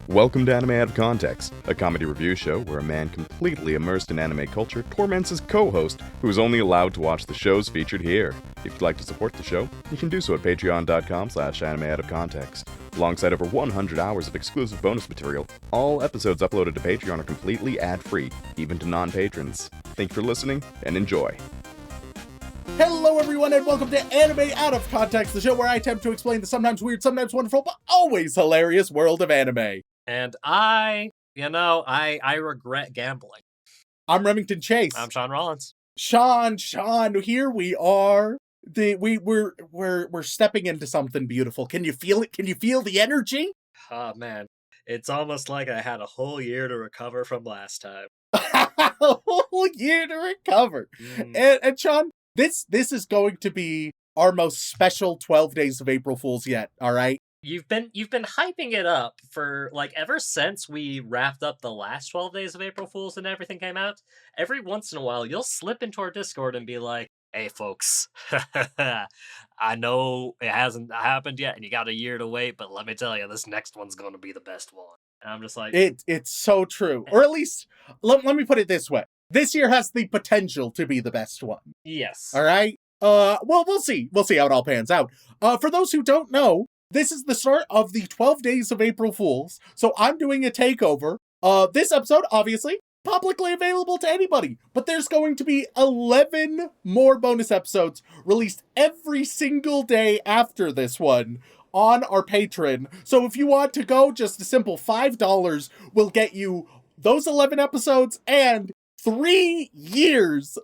Welcome to Anime Out of Context, a comedy review show where a man completely immersed in anime culture torments his co-host, who is only allowed to watch the shows featured here. If you'd like to support the show, you can do so at patreon.com/animeoutofcontext. Alongside over 100 hours of exclusive bonus material, all episodes uploaded to Patreon are completely ad-free, even to non-patrons. Thank you for listening, and enjoy. Hello everyone and welcome to Anime Out of Context, the show where I attempt to explain the sometimes weird, sometimes wonderful, but always hilarious world of anime. And I regret gambling. I'm Remington Chase. I'm Shaun Rollins. Shaun, here we are. We're stepping into something beautiful. Can you feel it? Can you feel the energy? Oh man, it's almost like I had a whole year to recover from last time. A whole year to recover. And Shaun, this is going to be our most special 12 days of April Fools yet, all right? You've been hyping it up for ever since we wrapped up the last 12 days of April Fools and everything came out. Every once in a while, you'll slip into our Discord and be like, "Hey folks, I know it hasn't happened yet and you got a year to wait, but let me tell you, this next one's going to be the best one." And I'm just like, it's so true. Or at least, let me put it this way. This year has the potential to be the best one. yes. All right? Well, we'll see. We'll see how it all pans out. For those who don't know, this is the start of the 12 Days of April Fools, so I'm doing a takeover. This episode, obviously, publicly available to anybody, but there's going to be 11 more bonus episodes released every single day after this one on our Patreon. So if you want to go, just a simple $5 will get you those 11 episodes and 3 years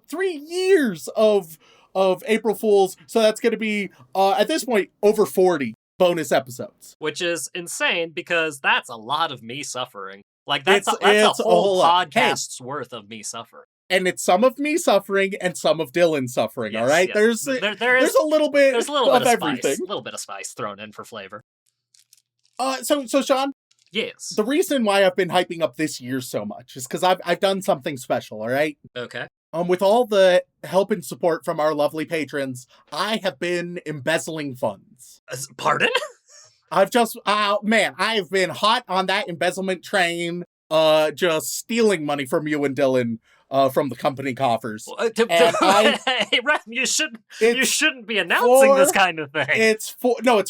of April Fools. So that's going to be, at this point, over 40 bonus episodes. Which is insane because that's a lot of me suffering. That's a whole lot. podcast's worth of me suffering. And it's some of me suffering and some of Dylan suffering, Yes, all right? yes. There's a little bit There's a little of bit of everything. spice. A little bit of spice thrown in for flavor. So Shaun, Yes. the reason why I've been hyping up this year so much is because I've done something special, all right? Okay. With all the help and support from our lovely patrons, I have been embezzling funds. Pardon? I've been hot on that embezzlement train, just stealing money from you and Dylan, from the company coffers. Hey, Rem, you shouldn't be announcing this kind of thing. It's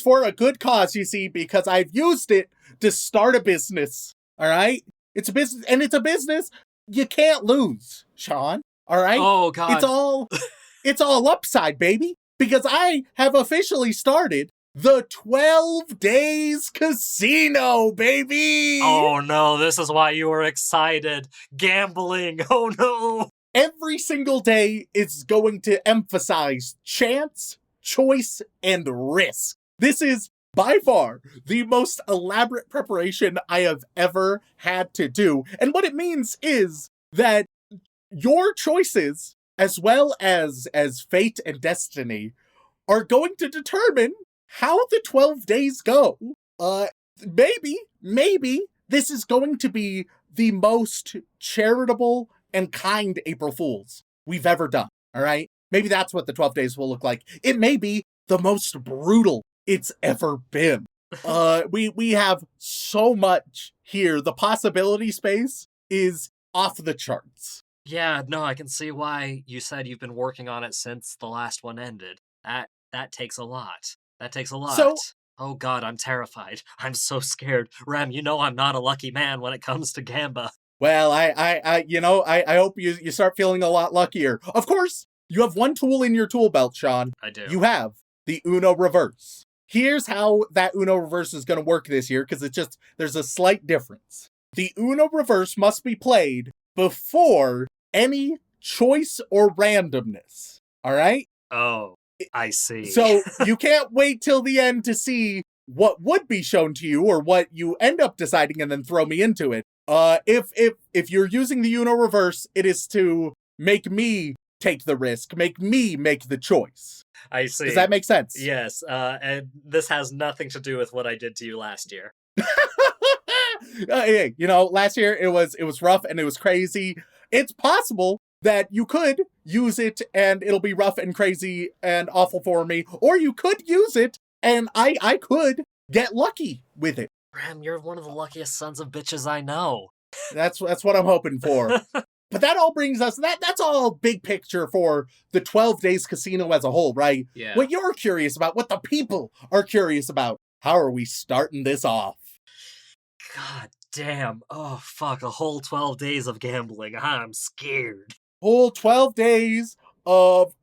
for a good cause, you see, because I've used it to start a business. All right? It's a business, and it's a business you can't lose, Shaun. All right? Oh, God. It's all upside, baby, because I have officially started the 12 Days Casino, baby! Oh, no, this is why you were excited. Gambling. Oh, no. Every single day is going to emphasize chance, choice, and risk. This is by far the most elaborate preparation I have ever had to do. And what it means is that your choices, as well as fate and destiny, are going to determine how the 12 days go. Maybe this is going to be the most charitable and kind April Fools we've ever done, all right? Maybe that's what the 12 days will look like. It may be the most brutal it's ever been. We have so much here. The possibility space is off the charts. Yeah, no, I can see why you said you've been working on it since the last one ended. That takes a lot. That takes a lot. So, oh God, I'm terrified. I'm so scared. Rem, you know I'm not a lucky man when it comes to Gamba. well, I hope you start feeling a lot luckier. Of course, you have one tool in your tool belt, Shaun. I do. You have the Uno Reverse. Here's how that Uno Reverse is going to work this year, because there's a slight difference. The Uno Reverse must be played before any choice or randomness. All right? Oh, I see. So you can't wait till the end to see what would be shown to you or what you end up deciding and then throw me into it. If you're using the Uno Reverse, it is to make me take the risk, make me make the choice. I see. Does that make sense? Yes, and this has nothing to do with what I did to you last year. Hey, last year it was rough and it was crazy. It's possible that you could use it and it'll be rough and crazy and awful for me, or you could use it and I could get lucky with it. Ram, you're one of the luckiest sons of bitches I know. That's what I'm hoping for. But that all brings us, that's all big picture for the 12 Days Casino as a whole, right? Yeah. What you're curious about, what the people are curious about, how are we starting this off? God damn. Oh, fuck. A whole 12 days of gambling. I'm scared. Whole 12 days of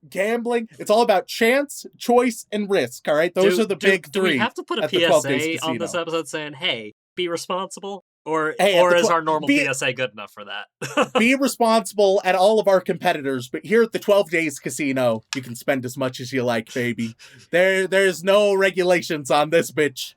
gambling. It's all about chance, choice, and risk, all right? Those are the big do three. we have to put a at the 12 Days PSA on this Casino. episode saying, hey, be responsible? Or Hey, at the is 12 our normal be- PSA good enough for that? Be responsible at all of our competitors, but here at the 12 Days Casino, you can spend as much as you like, baby. There's no regulations on this bitch.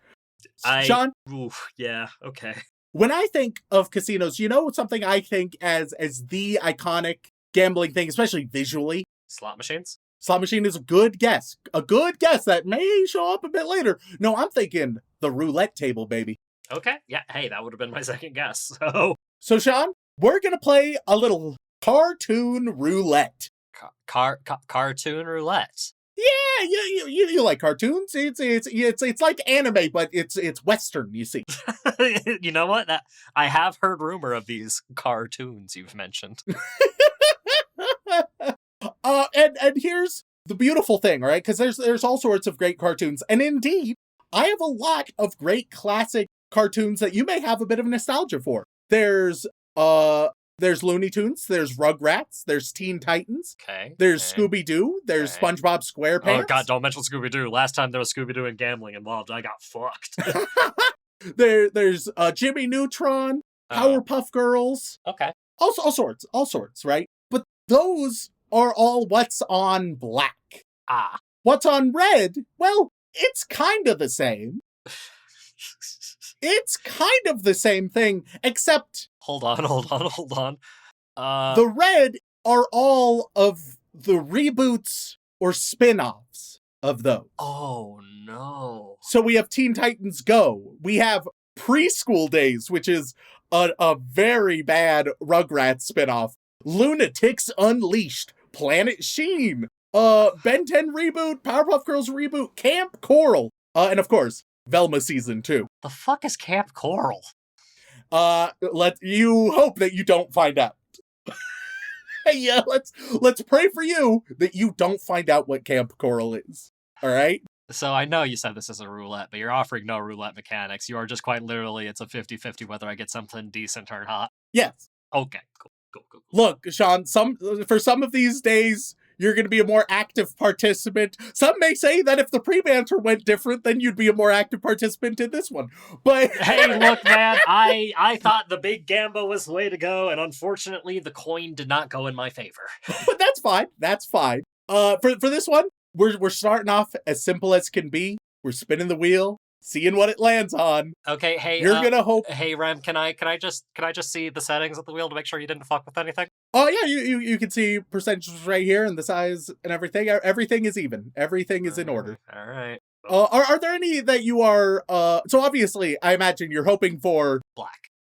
Shaun? Oof, yeah, okay. When I think of casinos, you know something I think as the iconic gambling thing, especially visually? Slot machines? Slot machine is a good guess. A good guess that may show up a bit later. No, I'm thinking the roulette table, baby. Okay, yeah, hey, that would have been my second guess. So, Shaun, we're going to play a little cartoon roulette. Cartoon roulette. Yeah, you like cartoons. It's like anime, but it's Western, you see. You know what? I have heard rumor of these cartoons you've mentioned. And here's the beautiful thing, right? Because there's all sorts of great cartoons, and indeed, I have a lot of great classic cartoons that you may have a bit of nostalgia for. There's Looney Tunes, there's Rugrats, there's Teen Titans, there's Scooby-Doo, there's SpongeBob SquarePants. Oh god, don't mention Scooby-Doo. Last time there was Scooby-Doo and gambling involved, I got fucked. There's Jimmy Neutron, Powerpuff Girls. Okay. All sorts, right? But those are all what's on black. What's on red? Well, it's kind of the same. It's kind of the same thing, except... Hold on. The red are all of the reboots or spin-offs of those. Oh, no. So we have Teen Titans Go. We have Preschool Days, which is a very bad Rugrats spin-off. Lunatics Unleashed. Planet Sheen. Ben 10 reboot. Powerpuff Girls reboot. Camp Coral. And of course, Velma Season 2. The fuck is Camp Coral? You hope that you don't find out. Yeah, let's pray for you that you don't find out what Camp Coral is. All right? So I know you said this is a roulette, but you're offering no roulette mechanics. You are just quite literally, it's a 50-50 whether I get something decent or not. Yes. Okay, cool. Look, Shaun, for some of these days, you're going to be a more active participant. Some may say that if the pre-banter went different, then you'd be a more active participant in this one. But hey, look, man, I thought the big gamble was the way to go, and unfortunately, the coin did not go in my favor. But that's fine. That's fine. For this one, we're starting off as simple as can be. We're spinning the wheel, seeing what it lands on. Okay, hey, you're gonna hope. Hey, Rem, can I just see the settings of the wheel to make sure you didn't fuck with anything? Oh yeah, you can see percentages right here and the size and everything. Everything is even. Everything is in order. All right. Are there any that you are? So obviously, I imagine you're hoping for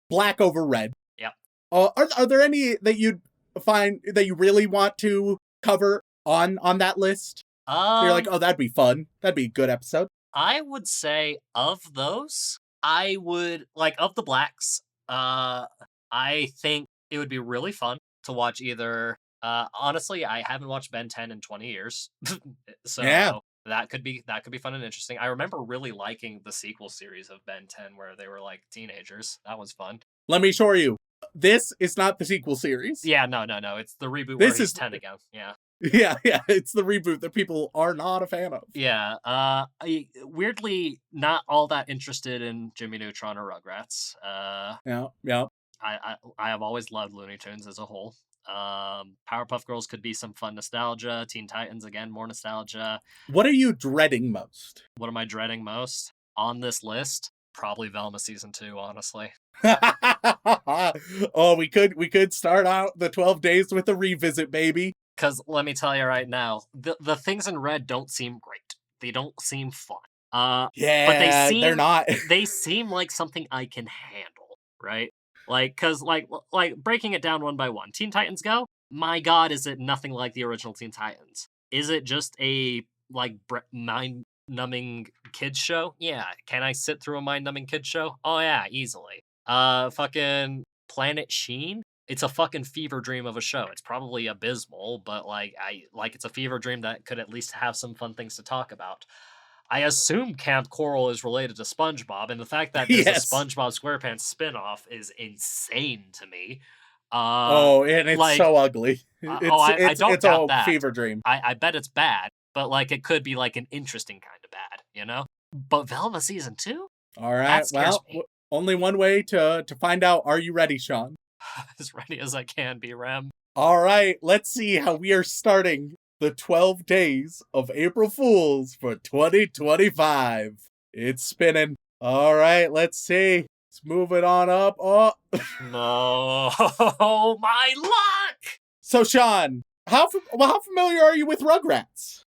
black over red. Yep. Are there any that you'd find that you really want to cover on that list? You're like, oh, that'd be fun. That'd be a good episode. I would say of those, I would of the blacks. I think it would be really fun to watch either. Honestly, I haven't watched Ben 10 in 20 years, so yeah. that could be fun and interesting. I remember really liking the sequel series of Ben 10 where they were like teenagers. That was fun. Let me assure you, this is not the sequel series. Yeah, no. It's the reboot where he's 10 again. Yeah. Yeah, it's the reboot that people are not a fan of. Yeah, weirdly not all that interested in Jimmy Neutron or Rugrats. Yeah. I have always loved Looney Tunes as a whole. Powerpuff Girls could be some fun nostalgia. Teen Titans, again, more nostalgia. What are you dreading most? What am I dreading most on this list? Probably Velma Season 2, honestly. Oh, we could start out the 12 days with a revisit, baby. Because let me tell you right now, the things in red don't seem great. They don't seem fun. Yeah, but they're not. They seem like something I can handle, right? Because breaking it down one by one. Teen Titans Go? My God, is it nothing like the original Teen Titans? Is it just a numbing kids show? Yeah. Can I sit through a mind-numbing kids show? Oh yeah, easily. Fucking Planet Sheen? It's a fucking fever dream of a show. It's probably abysmal, but it's a fever dream that could at least have some fun things to talk about. I assume Camp Coral is related to SpongeBob, and the fact that there's a Yes. SpongeBob SquarePants spin-off is insane to me. Oh, and it's so ugly. I don't It's doubt a that. fever dream. I bet it's bad, but like it could be like an interesting kind of bad, you know? But Velma season 2? All right. That scares Well, me. only one way to find out. Are you ready, Shaun? As ready as I can be, Rem. All right. Let's see how we are starting the 12 days of April Fools for 2025. It's spinning. All right. Let's see. Let's move it on up. Oh. No, my luck! So, Shaun, how familiar are you with Rugrats?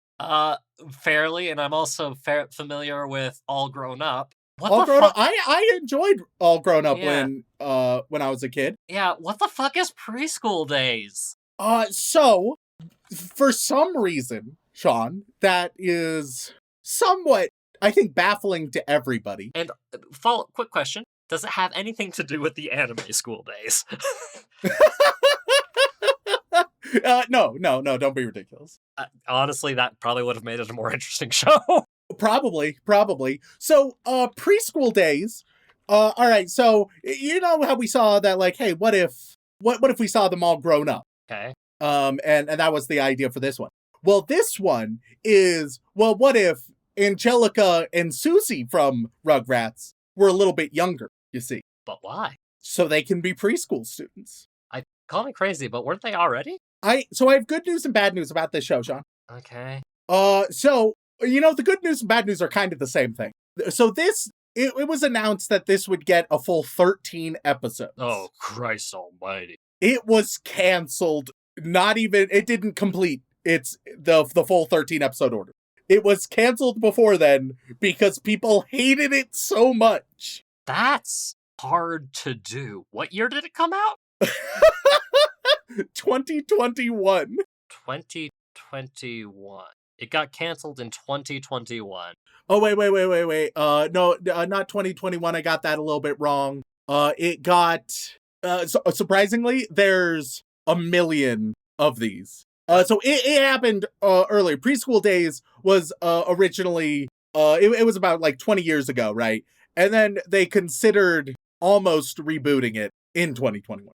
Fairly, and I'm also familiar with All Grown Up. What All the Grown fuck? Up. I enjoyed All Grown Up Yeah. when I was a kid. Yeah, what the fuck is Preschool Days? So for some reason, Shaun, that is somewhat, I think, baffling to everybody. And quick question. Does it have anything to do with the anime School Days? No, don't be ridiculous. Honestly, that probably would have made it a more interesting show. Probably. So, Preschool Days. All right. So you know how we saw that, like, hey, what if we saw them all grown up? Okay. And that was the idea for this one. Well, this one is, well, what if Angelica and Susie from Rugrats were a little bit younger? You see, But why? so they can be preschool students. Call me crazy, but weren't they already? So I have good news and bad news about this show, Shaun. Okay. So, you know, the good news and bad news are kind of the same thing. So it was announced that this would get a full 13 episodes. Oh, Christ almighty. It was canceled. It didn't complete the full 13 episode order. It was canceled before then because people hated it so much. That's hard to do. What year did it come out? 2021. 2021. It got canceled in 2021. Oh, wait. No, not 2021. I got that a little bit wrong. It got, surprisingly, there's a million of these. So it happened earlier. Preschool Days was originally, it was about like 20 years ago, right? And then they considered almost rebooting it in 2021.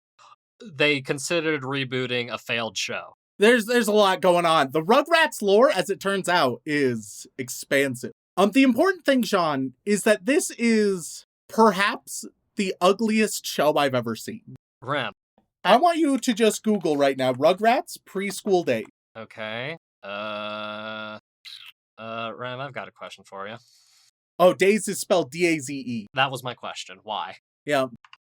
They considered rebooting a failed show. There's a lot going on. The Rugrats lore, as it turns out, is expansive. The important thing, Shaun, is that this is perhaps the ugliest show I've ever seen. Rem. I want you to just Google right now, Rugrats Preschool Days. Okay. Rem, I've got a question for you. Oh, Days is spelled D-A-Z-E. That was my question. Why? Yeah.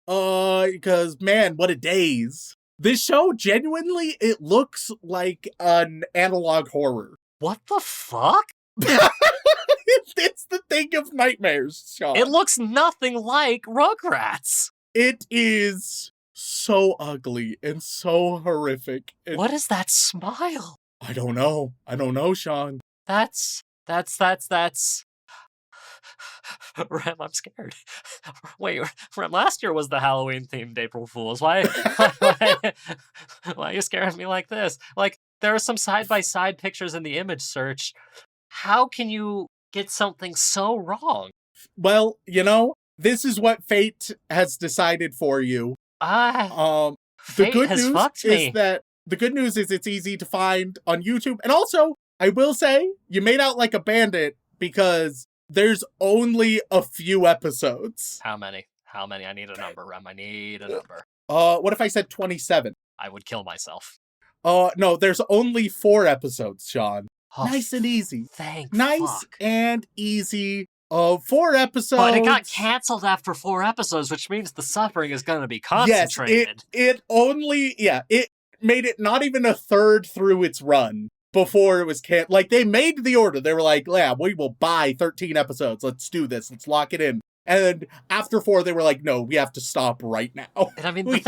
Because, man, what a days. This show, genuinely, it looks like an analog horror. What the fuck? It's the thing of nightmares, Shaun. It looks nothing like Rugrats. It is so ugly and so horrific. And What is that smile? I don't know, Shaun. That's... Rem, I'm scared. Wait, Rem, last year was the Halloween-themed April Fools. Why are you scaring me like this? Like, there are some side-by-side pictures in the image search. How can you get something so wrong? Well, you know, this is what fate has decided for you. The Fate good has news fucked me. is that it's easy to find on YouTube. And also, I will say, you made out like a bandit because there's only a few episodes. How many? I need a number, Rem. I need a number. What if I said 27? I would kill myself. No, there's only 4 episodes, Shaun. Oh, Nice and easy. Thank Nice fuck. and easy. 4 episodes. But it got canceled after 4 episodes, which means the suffering is going to be concentrated. Yes, it made it not even a third through its run before it was canceled. Like, they made the order. They were like, yeah, we will buy 13 episodes. Let's do this. Let's lock it in. And after 4, they were like, no, we have to stop right now. And I mean, the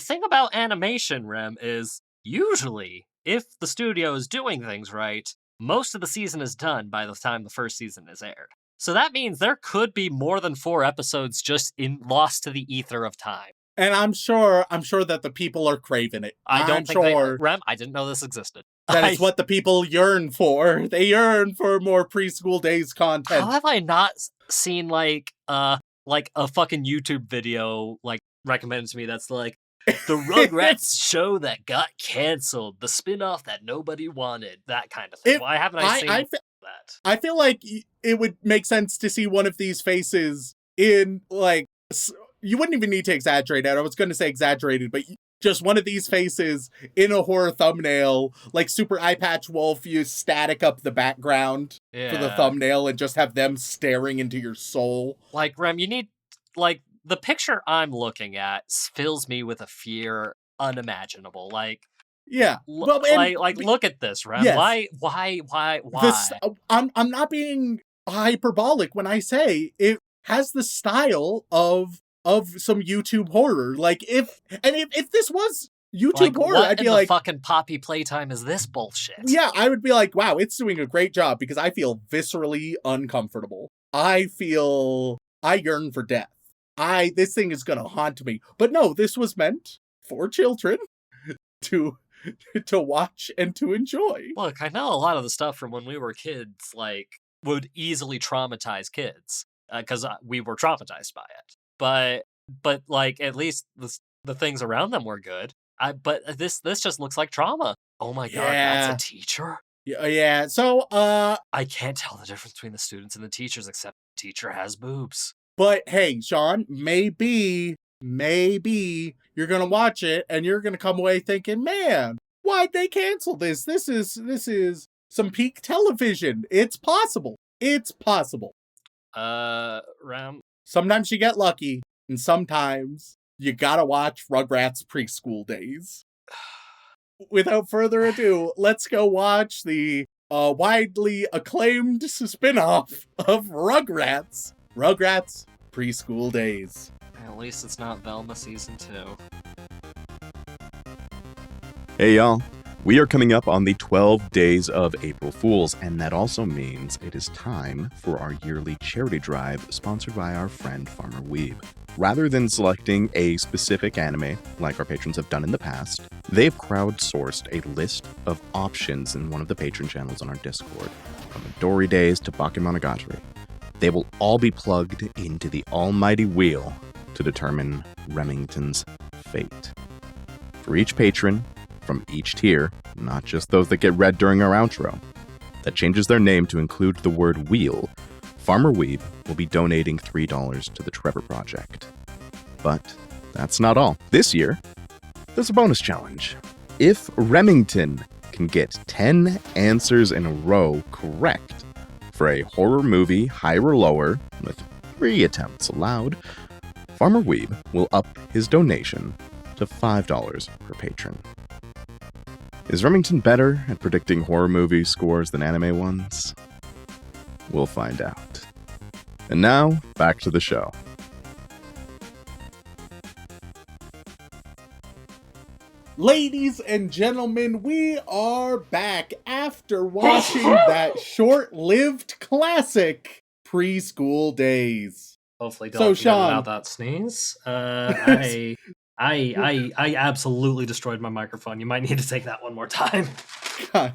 thing about animation, Rem, is usually if the studio is doing things right, most of the season is done by the time the first season is aired. So that means there could be more than 4 episodes just lost to the ether of time. And I'm sure that the people are craving it. I don't think sure Rem, I didn't know this existed. that is what the people yearn for. They yearn for more preschool days content. How have I not seen like a fucking YouTube video like recommended to me that's like the Rugrats show that got canceled, the spin-off that nobody wanted, that kind of thing. Why haven't I seen that? I feel like it would make sense to see one of these faces in like, you wouldn't even need to exaggerate it. I was going to say exaggerated, but just one of these faces in a horror thumbnail, like super eye patch wolf, you static up the background for the thumbnail and just have them staring into your soul. Like, Rem, you need, like, the picture I'm looking at fills me with a fear unimaginable. Like, yeah. Well, look at this, Rem. Yes. Why? I'm not being hyperbolic when I say it has the style of some YouTube horror. Like, if this was YouTube horror, what I'd be in like, the fucking Poppy Playtime is this bullshit? Yeah, I would be like, wow, it's doing a great job, because I feel viscerally uncomfortable. I yearn for death. This thing is gonna haunt me. But no, this was meant for children to watch and to enjoy. Look, I know a lot of the stuff from when we were kids, like, would easily traumatize kids, because we were traumatized by it. But like, at least the things around them were good. But this just looks like trauma. Oh my god, that's a teacher? Yeah. So, I can't tell the difference between the students and the teachers, except the teacher has boobs. But hey, Shaun, maybe you're gonna watch it and you're gonna come away thinking, man, why'd they cancel this? This is some peak television. It's possible. Ram. Sometimes you get lucky, and sometimes you gotta watch Rugrats Preschool Days. Without further ado, let's go watch the widely acclaimed spin-off of Rugrats Preschool Days. At least it's not Velma Season 2. Hey y'all, we are coming up on the 12 days of April Fools, and that also means it is time for our yearly charity drive sponsored by our friend Farmer Weeb. Rather than selecting a specific anime, like our patrons have done in the past, they've crowdsourced a list of options in one of the patron channels on our Discord, from Midori Days to Bakemonogatari. They will all be plugged into the almighty wheel to determine Remington's fate. For each patron, from each tier, not just those that get read during our outro, that changes their name to include the word wheel, Farmer Weeb will be donating $3 to the Trevor Project. But that's not all. This year, there's a bonus challenge. If Remington can get 10 answers in a row correct for a horror movie, high or lower, with 3 attempts allowed, Farmer Weeb will up his donation to $5 per patron. Is Remington better at predicting horror movie scores than anime ones? We'll find out. And now, back to the show. Ladies and gentlemen, we are back after watching that short-lived classic, Preschool Days. Hopefully don't forget about that sneeze. I absolutely destroyed my microphone. You might need to take that one more time. God.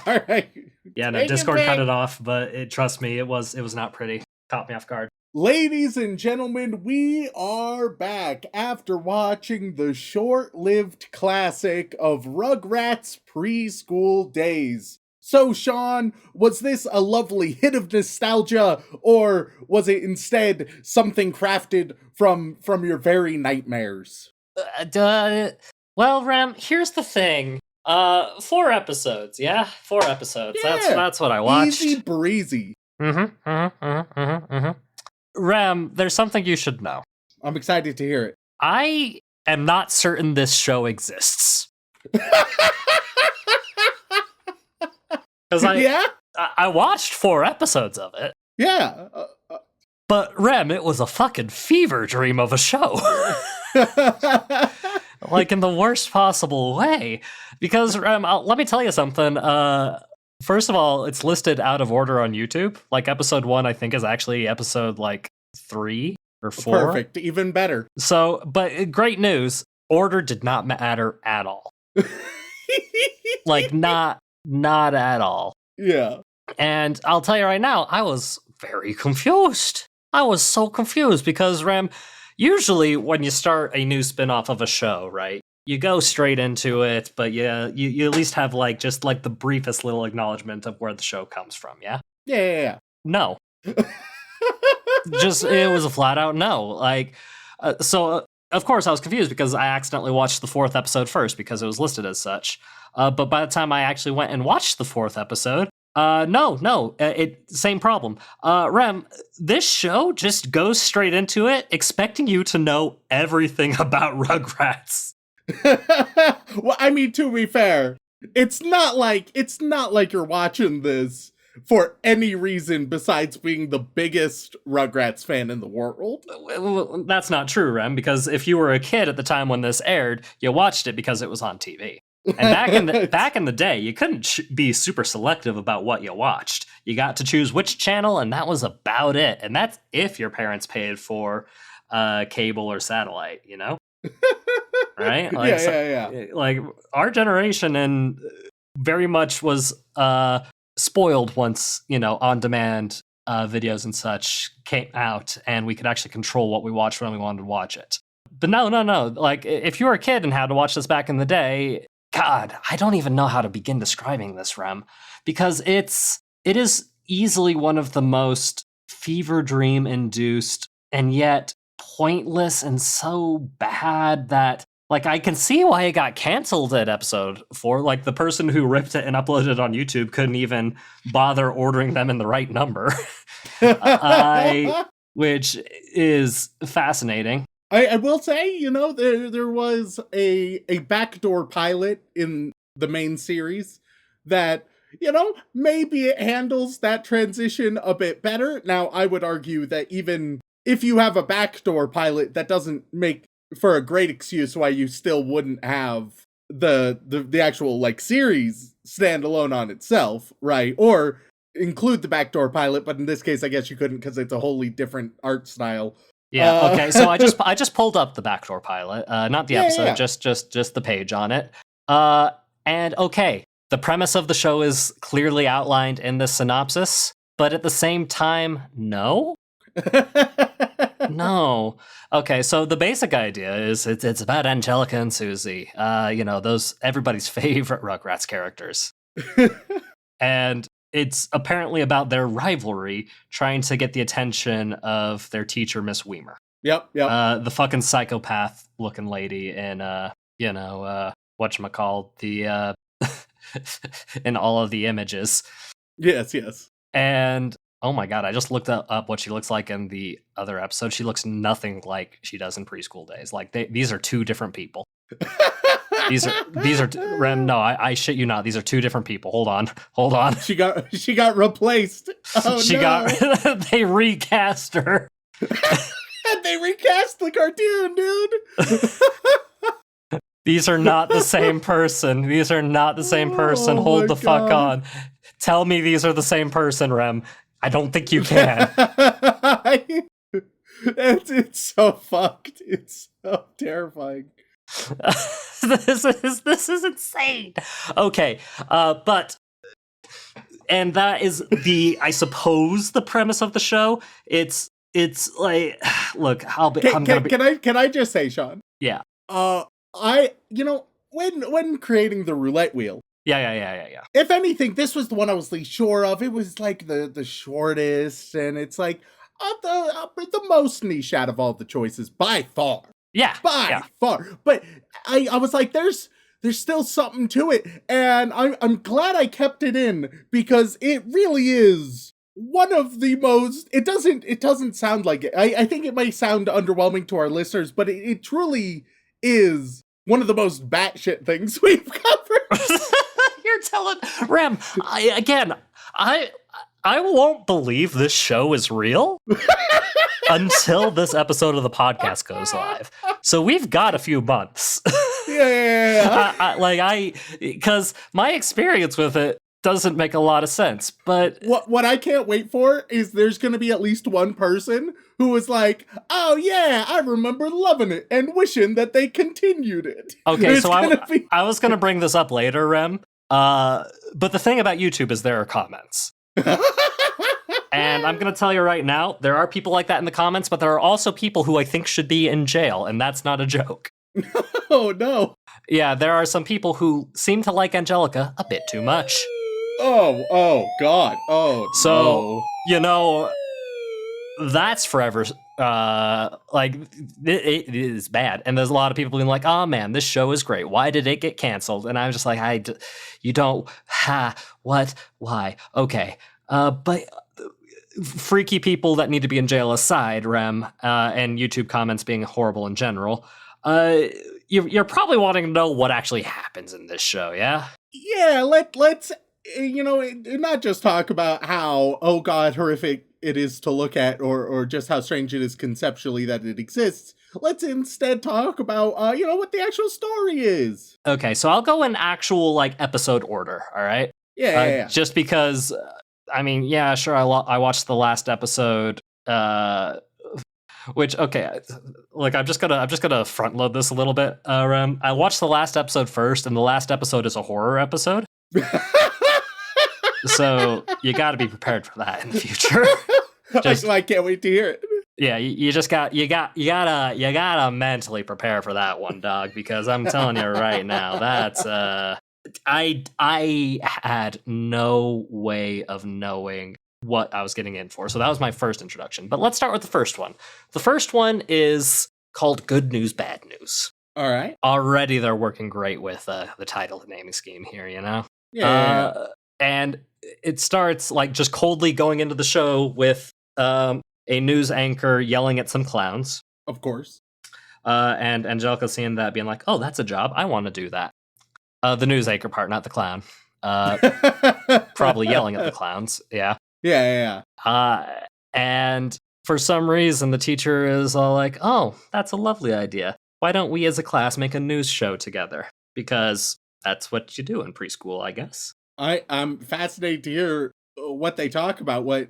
All right. Yeah, no, Discord cut it off, but trust me, it was not pretty. Caught me off guard. Ladies and gentlemen, we are back after watching the short-lived classic of Rugrats Preschool Days. So, Shaun, was this a lovely hit of nostalgia, or was it instead something crafted from your very nightmares? Well, Rem, here's the thing. 4 episodes, yeah? 4 episodes. Yeah, that's what I watched. Easy breezy. Rem, there's something you should know. I'm excited to hear it. I am not certain this show exists. Because I watched 4 episodes of it. Yeah. But Rem, it was a fucking fever dream of a show. Like, in the worst possible way. Because, Rem, let me tell you something. First of all, it's listed out of order on YouTube. Like episode 1, I think, is actually episode like 3 or 4. Perfect. Even better. So, but great news. Order did not matter at all. Like not at all. Yeah. And I'll tell you right now, I was very confused. I was so confused because, Rem, usually when you start a new spin-off of a show, right, you go straight into it, but you at least have like just like the briefest little acknowledgement of where the show comes from, yeah? Yeah. No. Just, it was a flat out no. Like, so of course I was confused because I accidentally watched the 4th episode first because it was listed as such. But by the time I actually went and watched the 4th episode, same problem. Rem, this show just goes straight into it, expecting you to know everything about Rugrats. Well, I mean, to be fair, it's not like you're watching this for any reason besides being the biggest Rugrats fan in the world. Well, that's not true, Rem, because if you were a kid at the time when this aired, you watched it because it was on TV. And back in the day, you couldn't be super selective about what you watched. You got to choose which channel, and that was about it. And that's if your parents paid for cable or satellite, you know? Right? Like, yeah. Like our generation and very much was spoiled once, on-demand videos and such came out, and we could actually control what we watched when we wanted to watch it. But no. Like, if you were a kid and had to watch this back in the day, God, I don't even know how to begin describing this, Rem, because it is easily one of the most fever dream induced and yet pointless and so bad that, like, I can see why it got canceled at episode 4. Like, the person who ripped it and uploaded it on YouTube couldn't even bother ordering them in the right number, which is fascinating. I will say, there was a backdoor pilot in the main series that, maybe it handles that transition a bit better. Now, I would argue that even if you have a backdoor pilot, that doesn't make for a great excuse why you still wouldn't have the actual, like, series stand alone on itself, right? Or include the backdoor pilot, but in this case, I guess you couldn't because it's a wholly different art style. Yeah. Okay. So I just pulled up the backdoor pilot, not the episode, yeah. just the page on it. And okay, the premise of the show is clearly outlined in the synopsis, but at the same time, no. No. Okay. So the basic idea is it's about Angelica and Susie. Those everybody's favorite Rugrats characters, and it's apparently about their rivalry trying to get the attention of their teacher, Miss Weimer. Yep. The fucking psychopath-looking lady in, whatchamacallit, the, in all of the images. Yes. And, oh my god, I just looked up what she looks like in the other episode. She looks nothing like she does in preschool days. Like, these are two different people. These are Rem. No, I shit you not. These are two different people. Hold on. She got replaced. Oh, they recast her. They recast the cartoon, dude. These are not the same person. Oh, Hold the fuck on. Tell me these are the same person, Rem. I don't think you can. It's so fucked. It's so terrifying. This is insane. Okay, and that is I suppose the premise of the show. It's like, look, Can I just say, Shaun? Yeah. When creating the roulette wheel. Yeah. If anything, this was the one I was least sure of. It was like the shortest, and it's like the most niche out of all the choices by far. Yeah. By far. But I was like, there's still something to it. And I'm glad I kept it in because it really is one of the most, it doesn't sound like it. I think it may sound underwhelming to our listeners, but it truly is one of the most batshit things we've covered. You're telling Rem, I won't believe this show is real until this episode of the podcast goes live. So we've got a few months. Yeah. Because my experience with it doesn't make a lot of sense. But what I can't wait for is there's going to be at least one person who was like, oh yeah, I remember loving it and wishing that they continued it. okay, so I was going to bring this up later, Rem. But the thing about YouTube is there are comments. And I'm going to tell you right now, there are people like that in the comments, but there are also people who I think should be in jail, and that's not a joke. Oh, no. Yeah, there are some people who seem to like Angelica a bit too much. Oh, God. Oh, so, that's forever, it is bad. And there's a lot of people being like, oh man, this show is great. Why did it get canceled? And I'm just like, what, why? Okay. But freaky people that need to be in jail aside, Rem, and YouTube comments being horrible in general, you're probably wanting to know what actually happens in this show, yeah? Yeah, let's, not just talk about how, oh God, horrific it is to look at, or just how strange it is conceptually that it exists. Let's instead talk about, what the actual story is. Okay, so I'll go in actual, episode order, all right? Yeah. Just because, sure, I watched the last episode, which, okay, I'm just gonna front load this a little bit. I watched the last episode first, and the last episode is a horror episode. So you got to be prepared for that in the future. I can't wait to hear it. Yeah, you gotta mentally prepare for that one, dog. Because I'm telling you right now, that's I had no way of knowing what I was getting in for. So that was my first introduction. But let's start with the first one. The first one is called Good News, Bad News. All right. Already they're working great with the title and naming scheme here, Yeah. And it starts just coldly going into the show with a news anchor yelling at some clowns. Of course. And Angelica seeing that, being like, oh, that's a job. I want to do that. The news anchor part, not the clown. Probably yelling at the clowns. Yeah. Yeah. And for some reason, the teacher is all like, oh, that's a lovely idea. Why don't we as a class make a news show together? Because that's what you do in preschool, I guess. I'm fascinated to hear what they talk about. What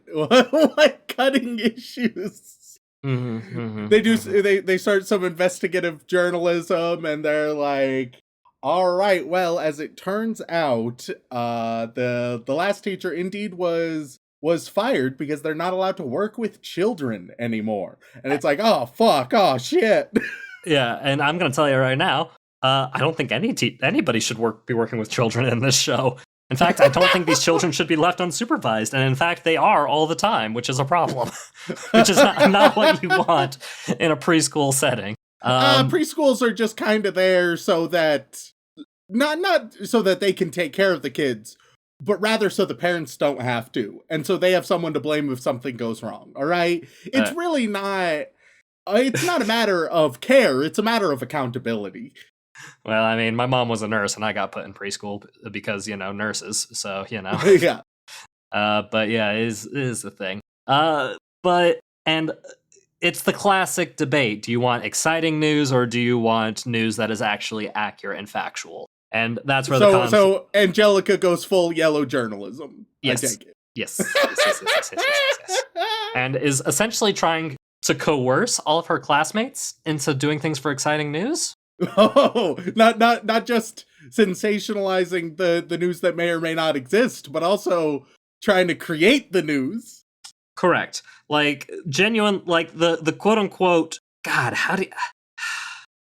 cutting issues? They start some investigative journalism, and they're like, all right, well, as it turns out, the last teacher indeed was fired because they're not allowed to work with children anymore. And it's like, oh fuck, oh shit. Yeah, and I'm gonna tell you right now, I don't think anybody should be working with children in this show. In fact, I don't think these children should be left unsupervised. And in fact, they are all the time, which is a problem. Which is not what you want in a preschool setting. Preschools are just kind of there so that, not so that they can take care of the kids, but rather so the parents don't have to. And so they have someone to blame if something goes wrong, all right? It's really not, it's not a matter of care, it's a matter of accountability. Well, my mom was a nurse and I got put in preschool because, nurses. So, Yeah. But yeah, it is the thing. And it's the classic debate. Do you want exciting news or do you want news that is actually accurate and factual? And that's where So Angelica goes full yellow journalism. Yes. I take it. Yes. And is essentially trying to coerce all of her classmates into doing things for exciting news. Oh, not just sensationalizing the news that may or may not exist, but also trying to create the news. Correct. Genuine, the quote unquote, God,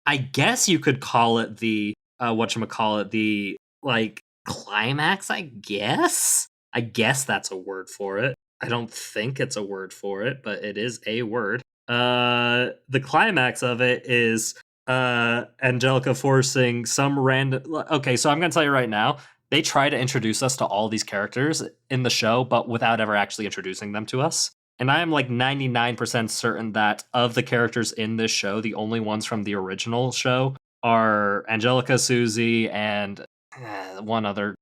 I guess you could call it the, the climax, I guess? I guess that's a word for it. I don't think it's a word for it, but it is a word. The climax of it is Angelica forcing some random... Okay, so I'm going to tell you right now, they try to introduce us to all these characters in the show, but without ever actually introducing them to us. And I am 99% certain that of the characters in this show, the only ones from the original show are Angelica, Susie, and one other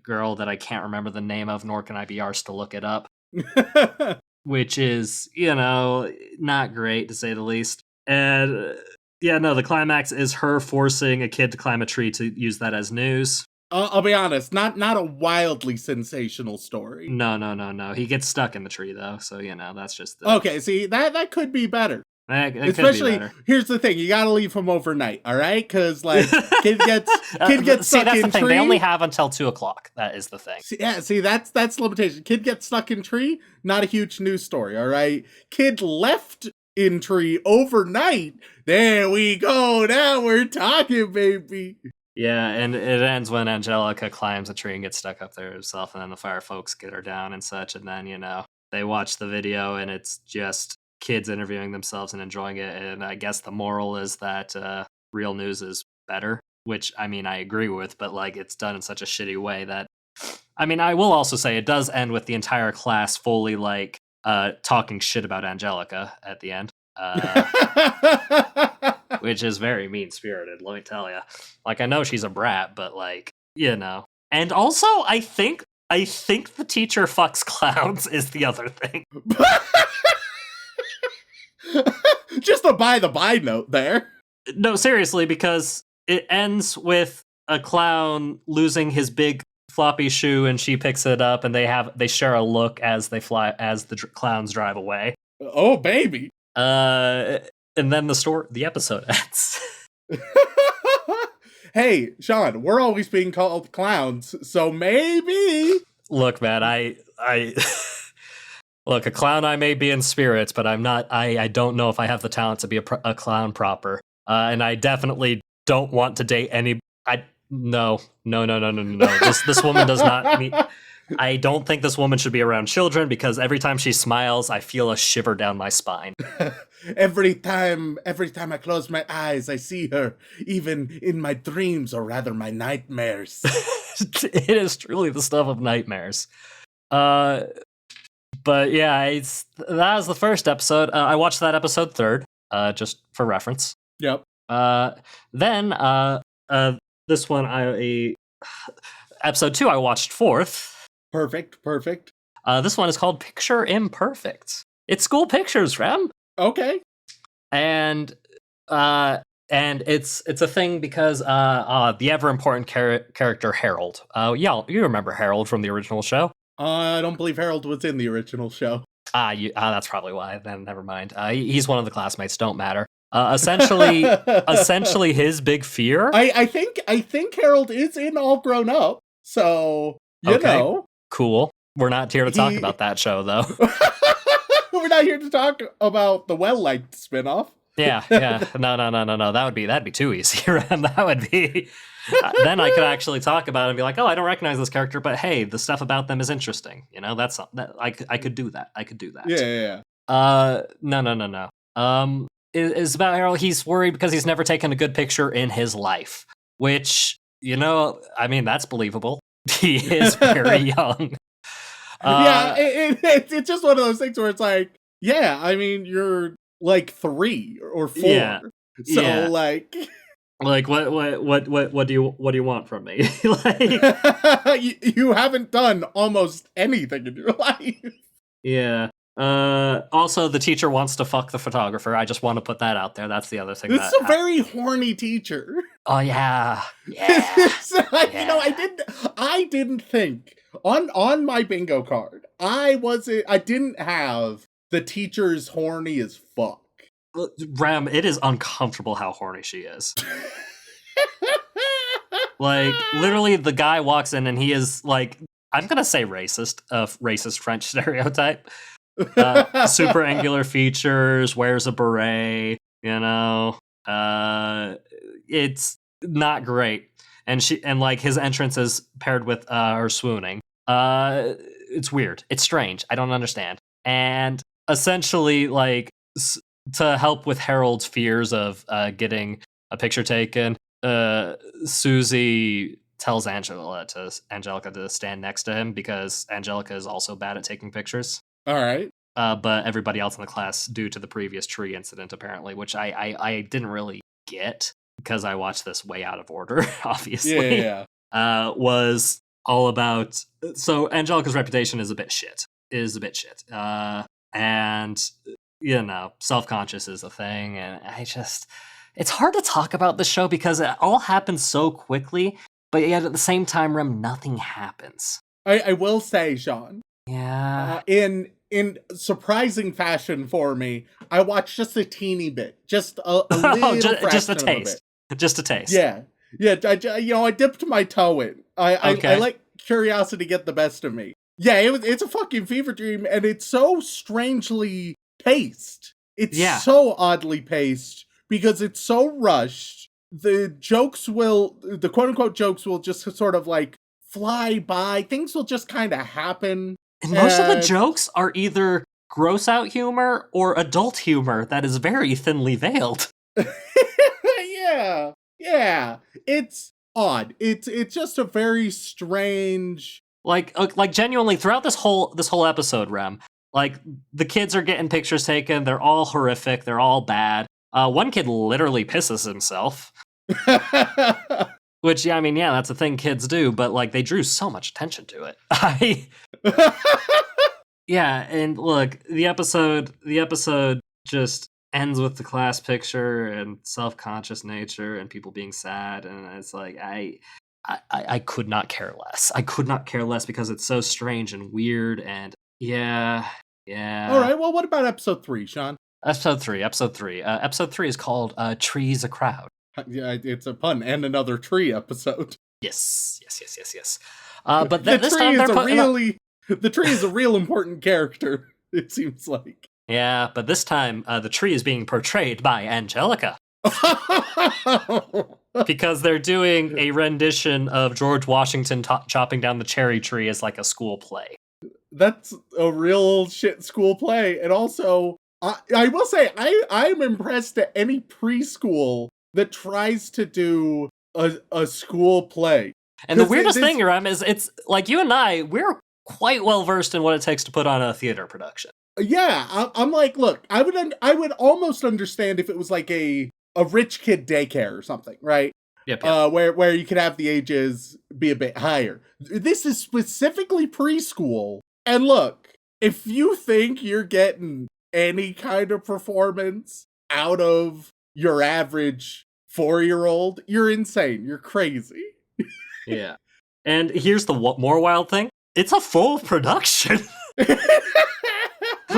girl that I can't remember the name of, nor can I be arsed to look it up. Which is, not great, to say the least. And... yeah, no, the climax is her forcing a kid to climb a tree to use that as news. I'll be honest, not a wildly sensational story. No. He gets stuck in the tree though, so that's just the. Okay, see, that could be better. It could be Especially, better. here's the thing: you gotta leave him overnight, all right? Because like kid gets See, stuck that's in the thing. tree. They only have until 2:00. That is the thing. See, that's the limitation. Kid gets stuck in tree, not a huge news story, all right? Kid left in tree overnight. There we go. Now we're talking, baby. Yeah, and it ends when Angelica climbs a tree and gets stuck up there herself, and then the fire folks get her down and such, and then, they watch the video, and it's just kids interviewing themselves and enjoying it, and I guess the moral is that real news is better, which, I mean, I agree with, but, like, it's done in such a shitty way that... I mean, I will also say it does end with the entire class fully, like, talking shit about Angelica at the end. Which is very mean-spirited, let me tell you. Like, I know she's a brat, but, like, And also, I think the teacher fucks clowns is the other thing. Just a by-the-by note there. No, seriously, because it ends with a clown losing his big floppy shoe, and she picks it up, and they share a look as the clowns drive away. Oh, baby. And then the episode ends. Hey, Shaun, we're always being called clowns, so maybe. Look, man, I look, a clown I may be in spirit, but I'm not. I don't know if I have the talent to be a clown proper. And I definitely don't want to date any. No. This woman does not need. I don't think this woman should be around children because every time she smiles, I feel a shiver down my spine. Every time I close my eyes, I see her, even in my dreams, or rather my nightmares. It is truly the stuff of nightmares. But yeah, that was the first episode. I watched that episode third, just for reference. Yep. Then this one, episode 2, I watched fourth. Perfect. This one is called Picture Imperfect. It's school pictures, Rem. Okay. And it's a thing because the ever important character Harold. You remember Harold from the original show? I don't believe Harold was in the original show. That's probably why. Then never mind. He's one of the classmates. Don't matter. Essentially, his big fear. I think Harold is in All Grown Up. So you know. Cool. We're not here to talk about that show, though. We're not here to talk about the well-liked spinoff. Yeah. No. That'd be too easy. That would be. Then I could actually talk about it and be like, oh, I don't recognize this character, but hey, the stuff about them is interesting. That's something that I could do that. Yeah. No. It's about Harold. He's worried because he's never taken a good picture in his life, which, I mean, that's believable. He is very young. It's just one of those things where it's like, yeah, I mean, you're like 3 or 4. Yeah. So Yeah. like what do you want from me? you haven't done almost anything in your life. Yeah. Also, the teacher wants to fuck the photographer. I just want to put that out there. That's the other thing. This is a very horny teacher. Oh yeah. I didn't think on my bingo card. I didn't have the teacher's horny as fuck. Ram, it is uncomfortable how horny she is. Like, literally, the guy walks in and he is like, I'm gonna say racist French stereotype. Super angular features, wears a beret, it's not great. And like his entrance is paired with her swooning. It's weird. It's strange. I don't understand. And essentially, like, to help with Harold's fears of getting a picture taken, Susie tells Angelica to stand next to him because Angelica is also bad at taking pictures. All right. But everybody else in the class, due to the previous tree incident, apparently, which I didn't really get because I watched this way out of order, obviously. Yeah. Was all about... So Angelica's reputation is a bit shit. And, self-conscious is a thing, and it's hard to talk about the show because it all happens so quickly but yet at the same time, Rem, nothing happens. I will say, Shaun, Yeah. in surprising fashion for me, I watched just a teeny bit, just a little fraction just a of taste. it. Just a taste. Yeah. I dipped my toe in. I Okay. let curiosity get the best of me. Yeah, it's a fucking fever dream, and it's so strangely paced. It's so oddly paced because it's so rushed. The quote unquote jokes will just sort of like fly by. Things will just kind of happen. And most of the jokes are either gross out humor or adult humor that is very thinly veiled. Yeah. It's odd. It's just a very strange. Like genuinely throughout this whole episode, Rem, like the kids are getting pictures taken. They're all horrific. They're all bad. One kid literally pisses himself. Which, yeah, that's a thing kids do, but like they drew so much attention to it. Yeah, and look, the episode just ends with the class picture and self-conscious nature and people being sad, and it's like I could not care less. I could not care less because it's so strange and weird, and yeah. All right, well, what about episode 3, Shaun? Episode 3. Episode 3 is called Trees a Crowd. Yeah, it's a pun and another tree episode. Yes. But this time the tree is a real important character, it seems like. Yeah, but this time the tree is being portrayed by Angelica. Because they're doing a rendition of George Washington chopping down the cherry tree as like a school play. That's a real shit school play. And also, I will say, I'm impressed at any preschool that tries to do a school play. And the weirdest thing, Rem, is it's like you and I, we're quite well versed in what it takes to put on a theater production. Yeah, I'm like, look, I would almost understand if it was like a rich kid daycare or something, right? Yep. Where you could have the ages be a bit higher. This is specifically preschool. And look, if you think you're getting any kind of performance out of your average 4-year-old, you're insane. You're crazy. Yeah. And here's the more wild thing. It's a full production.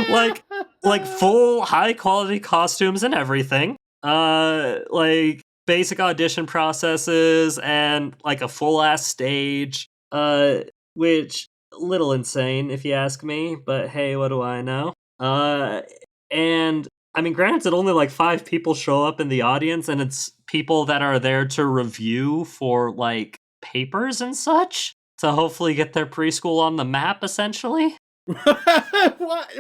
like full high quality costumes and everything. Like basic audition processes and like a full ass stage. Which little insane if you ask me, but hey, what do I know? And granted, only like 5 people show up in the audience, and it's people that are there to review for like papers and such to hopefully get their preschool on the map, essentially. What?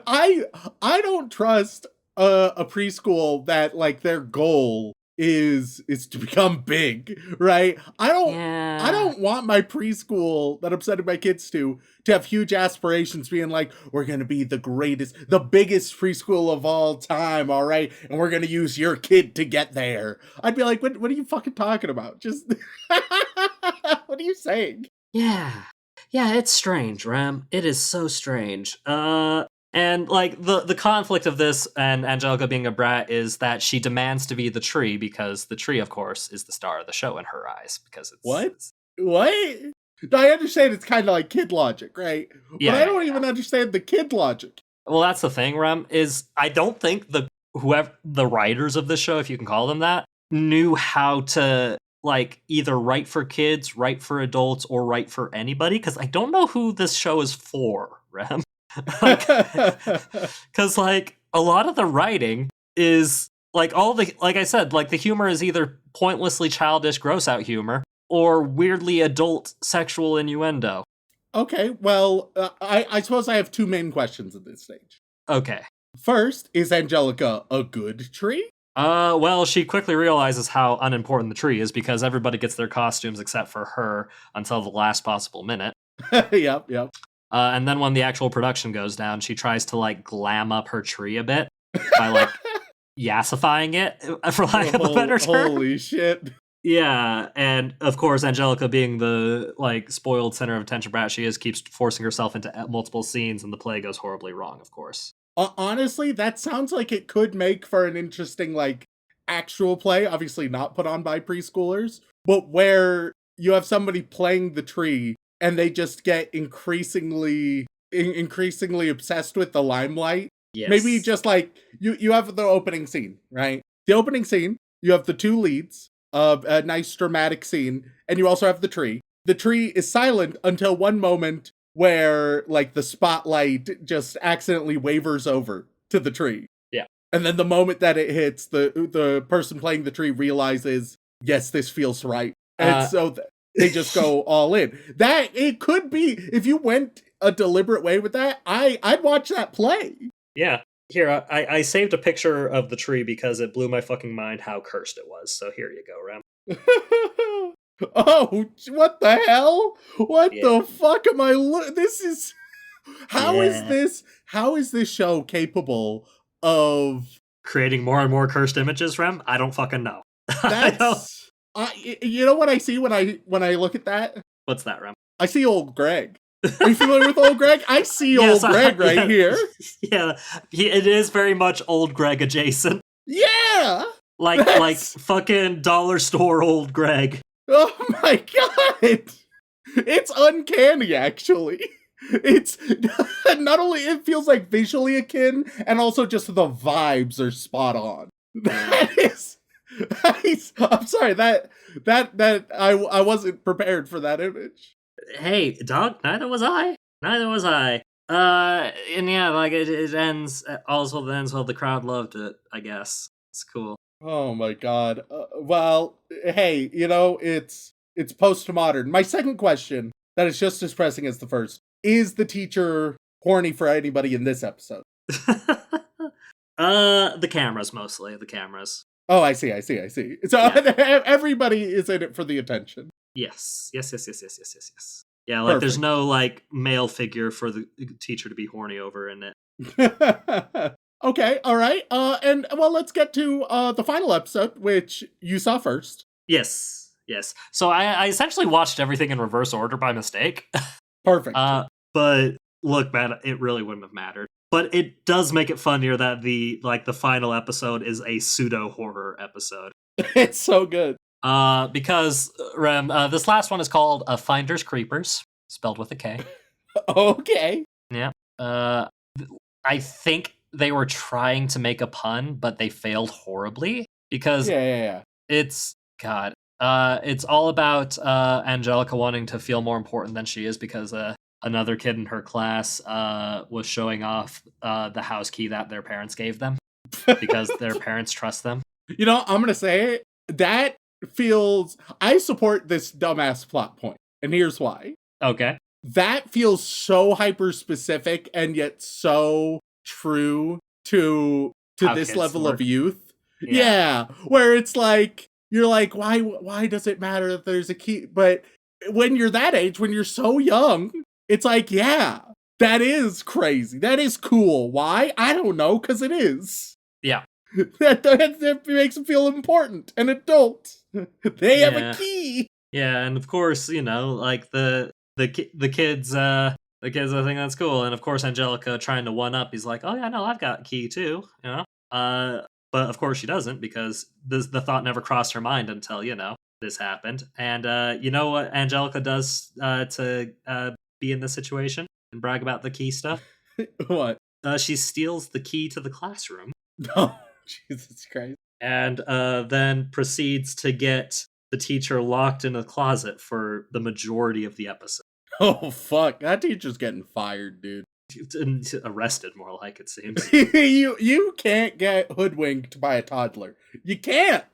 I don't trust a preschool that like their goal is to become big, right? I don't want my preschool that I'm sending my kids to have huge aspirations, being like, we're gonna be the biggest preschool of all time, all right? And we're gonna use your kid to get there. I'd be like, what are you fucking talking about? Just what are you saying? Yeah, it's strange, Rem. It is so strange. And like the conflict of this and Angelica being a brat is that she demands to be the tree because the tree, of course, is the star of the show in her eyes. Because it's what? I understand it's kind of like kid logic, right? Yeah, but I don't even understand the kid logic. Well, that's the thing, Rem. Is I don't think the writers of this show, if you can call them that, knew how to like either write for kids, write for adults, or write for anybody. Because I don't know who this show is for, Rem. Because like a lot of the writing is like like I said, like the humor is either pointlessly childish gross out humor or weirdly adult sexual innuendo. Okay, well, I suppose I have 2 main questions at this stage. Okay. First, is Angelica a good tree? Well, she quickly realizes how unimportant the tree is because everybody gets their costumes except for her until the last possible minute. Yep. And then when the actual production goes down, she tries to like glam up her tree a bit by like yassifying it, for lack of a better term. Holy shit. Yeah, and of course, Angelica, being the like spoiled center of attention brat she is, keeps forcing herself into multiple scenes, and the play goes horribly wrong, of course. Honestly, that sounds like it could make for an interesting like actual play, obviously not put on by preschoolers, but where you have somebody playing the tree and they just get increasingly obsessed with the limelight. Maybe Yes. just like you have the opening scene, right? The opening scene, you have the two leads of a nice dramatic scene, and you also have the tree. The tree is silent until one moment where like the spotlight just accidentally wavers over to the tree. Yeah. And then the moment that it hits, the person playing the tree realizes, yes, this feels right. And so they just go all in. That it could be, if you went a deliberate way with that, I'd watch that play. Yeah. Here, I saved a picture of the tree because it blew my fucking mind how cursed it was. So here you go, Rem. Oh, what the hell? What Yeah. the fuck am I this is how is Yeah. this show capable of Creating more and more cursed images, Rem? I don't fucking know. that's you know what I see when I look at that? What's that, Rem? I see old Greg. Are you familiar with old Greg? I see old Greg right here. Yeah, it is very much old Greg adjacent. Yeah! Like fucking dollar store old Greg. Oh my god! It's uncanny, actually. It's not only it feels like visually akin, and also just the vibes are spot on. I'm sorry that I wasn't prepared for that image. Hey, dog, neither was I. And yeah, like it ends, also ends well, the crowd loved it, I guess. It's cool. Oh my god. Well, hey, it's postmodern. My second question, that is just as pressing as the first, is the teacher horny for anybody in this episode? The cameras mostly, the cameras. Oh, I see. So everybody is in it for the attention. Yes. Yeah, like there's Perfect. no like male figure for the teacher to be horny over in it. Okay, all right. And well, let's get to the final episode, which you saw first. Yes. So I essentially watched everything in reverse order by mistake. Perfect. But look, man, it really wouldn't have mattered. But it does make it funnier that the final episode is a pseudo horror episode. It's so good. Because Rem, this last one is called Finders Creepers, spelled with a K. Okay. Yeah. I think they were trying to make a pun, but they failed horribly because it's God. It's all about Angelica wanting to feel more important than she is because another kid in her class was showing off the house key that their parents gave them because their parents trust them. I'm gonna say it. That feels. I support this dumbass plot point, and here's why. Okay. That feels so hyper specific and yet so true to How this kids level work. of youth. Yeah. Yeah, where it's like you're like, why does it matter that there's a key? But when you're that age, when you're so young, it's like, yeah, that is crazy. That is cool. Why? I don't know, because it is. Yeah. that makes them feel important and adult. They have a key. Yeah, and of course, like the kids, I think that's cool. And of course, Angelica trying to one up, he's like, oh yeah, no, I've got a key too, but of course she doesn't because the thought never crossed her mind until, this happened. And you know what Angelica does to be in this situation and brag about the key stuff? What? She steals the key to the classroom. Oh, Jesus Christ. And then proceeds to get the teacher locked in a closet for the majority of the episode. Oh, fuck. That teacher's getting fired, dude. Arrested, more like, it seems. You can't get hoodwinked by a toddler. You can't.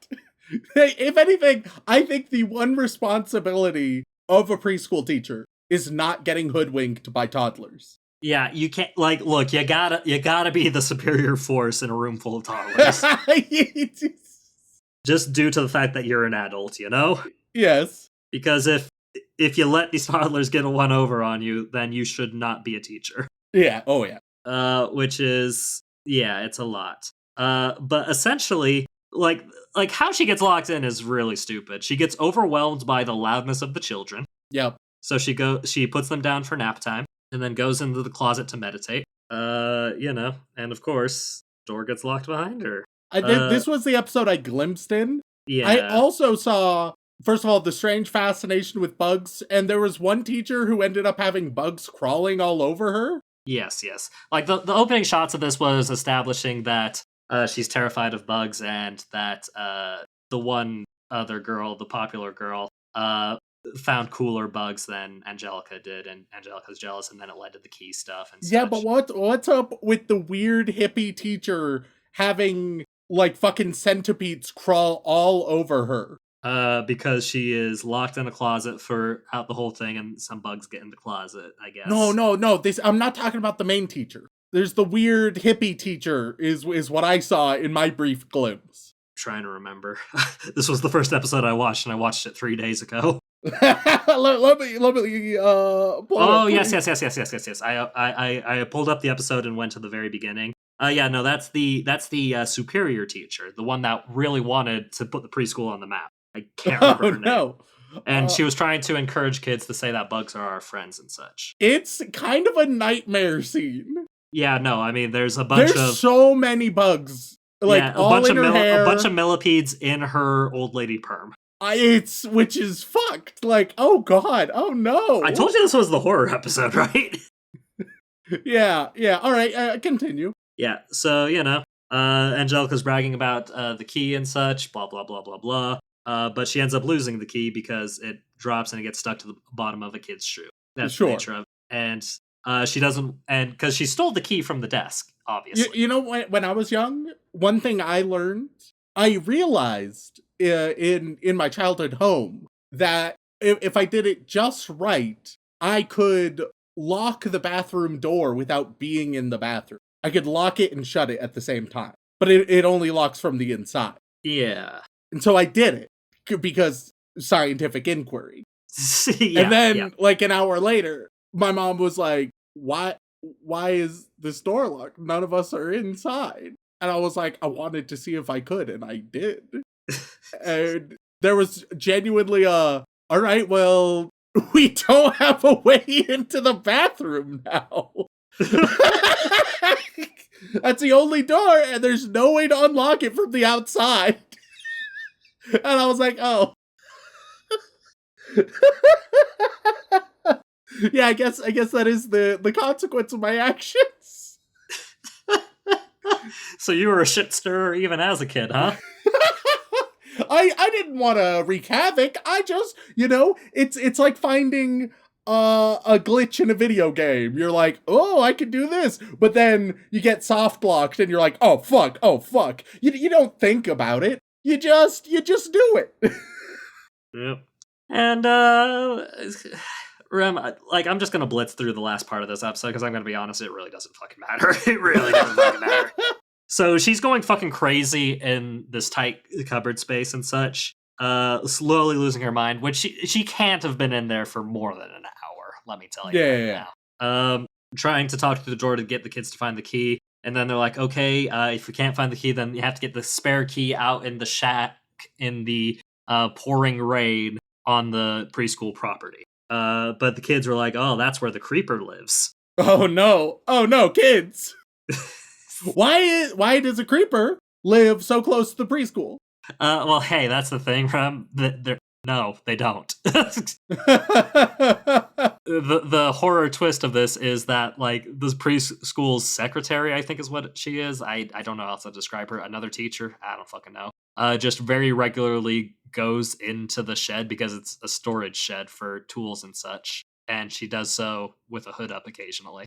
If anything, I think the one responsibility of a preschool teacher is not getting hoodwinked by toddlers. Yeah, you can't, like, look, you gotta be the superior force in a room full of toddlers. Just due to the fact that you're an adult, Yes. Because if you let these toddlers get a one over on you, then you should not be a teacher. Yeah, oh yeah. Which is, yeah, it's a lot. But essentially, like how she gets locked in is really stupid. She gets overwhelmed by the loudness of the children. Yep. So she puts them down for nap time and then goes into the closet to meditate. And of course, door gets locked behind her. This was the episode I glimpsed in. Yeah. I also saw, first of all, the strange fascination with bugs, and there was one teacher who ended up having bugs crawling all over her. Yes. Like, the opening shots of this was establishing that she's terrified of bugs, and that the one other girl, the popular girl, found cooler bugs than Angelica did, and Angelica's jealous, and then it led to the key stuff and Yeah, such. but what's up with the weird hippie teacher having, like, fucking centipedes crawl all over her? Because she is locked in a closet for out the whole thing, and some bugs get in the closet, I guess. No. I'm not talking about the main teacher. There's the weird hippie teacher is what I saw in my brief glimpse. Trying to remember. This was the first episode I watched, and I watched it 3 days ago. let me Yes. I pulled up the episode and went to the very beginning. That's the superior teacher, the one that really wanted to put the preschool on the map. I can't remember her name. No. And she was trying to encourage kids to say that bugs are our friends and such. It's kind of a nightmare scene. Yeah, no, I mean, there's so many bugs. Like, yeah, all in her hair. A bunch of millipedes in her old lady perm. Which is fucked. Like, oh god, oh no. I told you this was the horror episode, right? Yeah, alright, continue. Yeah, so, Angelica's bragging about the key and such, blah, blah, blah, blah, blah. But she ends up losing the key because it drops and it gets stuck to the bottom of a kid's shoe. That's the nature of it. And she doesn't, and because she stole the key from the desk, obviously. You know, when I was young, one thing I learned, I realized in my childhood home that if I did it just right, I could lock the bathroom door without being in the bathroom. I could lock it and shut it at the same time, but it only locks from the inside. Yeah. And so I did it because scientific inquiry. Yeah, and then like an hour later, my mom was like, why is this door locked? None of us are inside. And I was like, I wanted to see if I could, and I did. And there was genuinely all right, well, we don't have a way into the bathroom now. That's the only door, and there's no way to unlock it from the outside. And I was like, oh. Yeah, I guess that is the consequence of my actions. So you were a shit stirrer even as a kid, huh? I didn't want to wreak havoc. I just, it's like finding a glitch in a video game. You're like, oh, I could do this. But then you get soft locked and you're like, oh, fuck. You don't think about it. You just do it. Yep. And, Rem, I'm just gonna blitz through the last part of this episode because I'm gonna be honest, it really doesn't fucking matter. It really doesn't fucking matter. So she's going fucking crazy in this tight cupboard space and such, slowly losing her mind, which she can't have been in there for more than an hour, let me tell you now. Trying to talk to the door to get the kids to find the key, and then they're like, okay, if we can't find the key, then you have to get the spare key out in the shack in the pouring rain on the preschool property. But the kids were like, oh, that's where the creeper lives. Oh no, kids. Why does a creeper live so close to the preschool? Well, hey, that's the thing, no, they don't. The horror twist of this is that, like, this preschool's secretary, I think is what she is. I don't know how to describe her. Another teacher? I don't fucking know. Just very regularly goes into the shed because it's a storage shed for tools and such. And she does so with a hood up occasionally.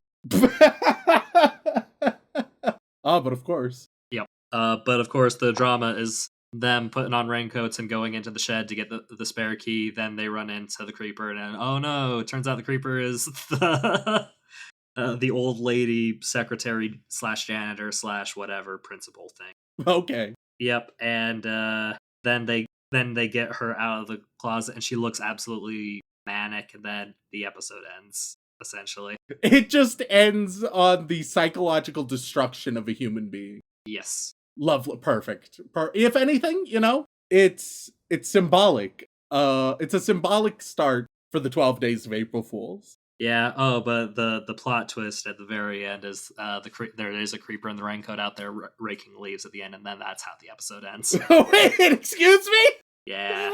But of course. Yep. But of course, the drama is them putting on raincoats and going into the shed to get the spare key. Then they run into the creeper, and oh no, it turns out the creeper is the old lady secretary / janitor / whatever principal thing. Okay. Yep. And then they get her out of the closet, and she looks absolutely manic. And then the episode ends. Essentially, it just ends on the psychological destruction of a human being. Yes. Lovely. Perfect. If anything, it's symbolic. It's a symbolic start for the 12 Days of April Fools. Yeah. Oh, but the plot twist at the very end is there is a creeper in the raincoat out there raking leaves at the end, and then that's how the episode ends. Wait, excuse me? Yeah.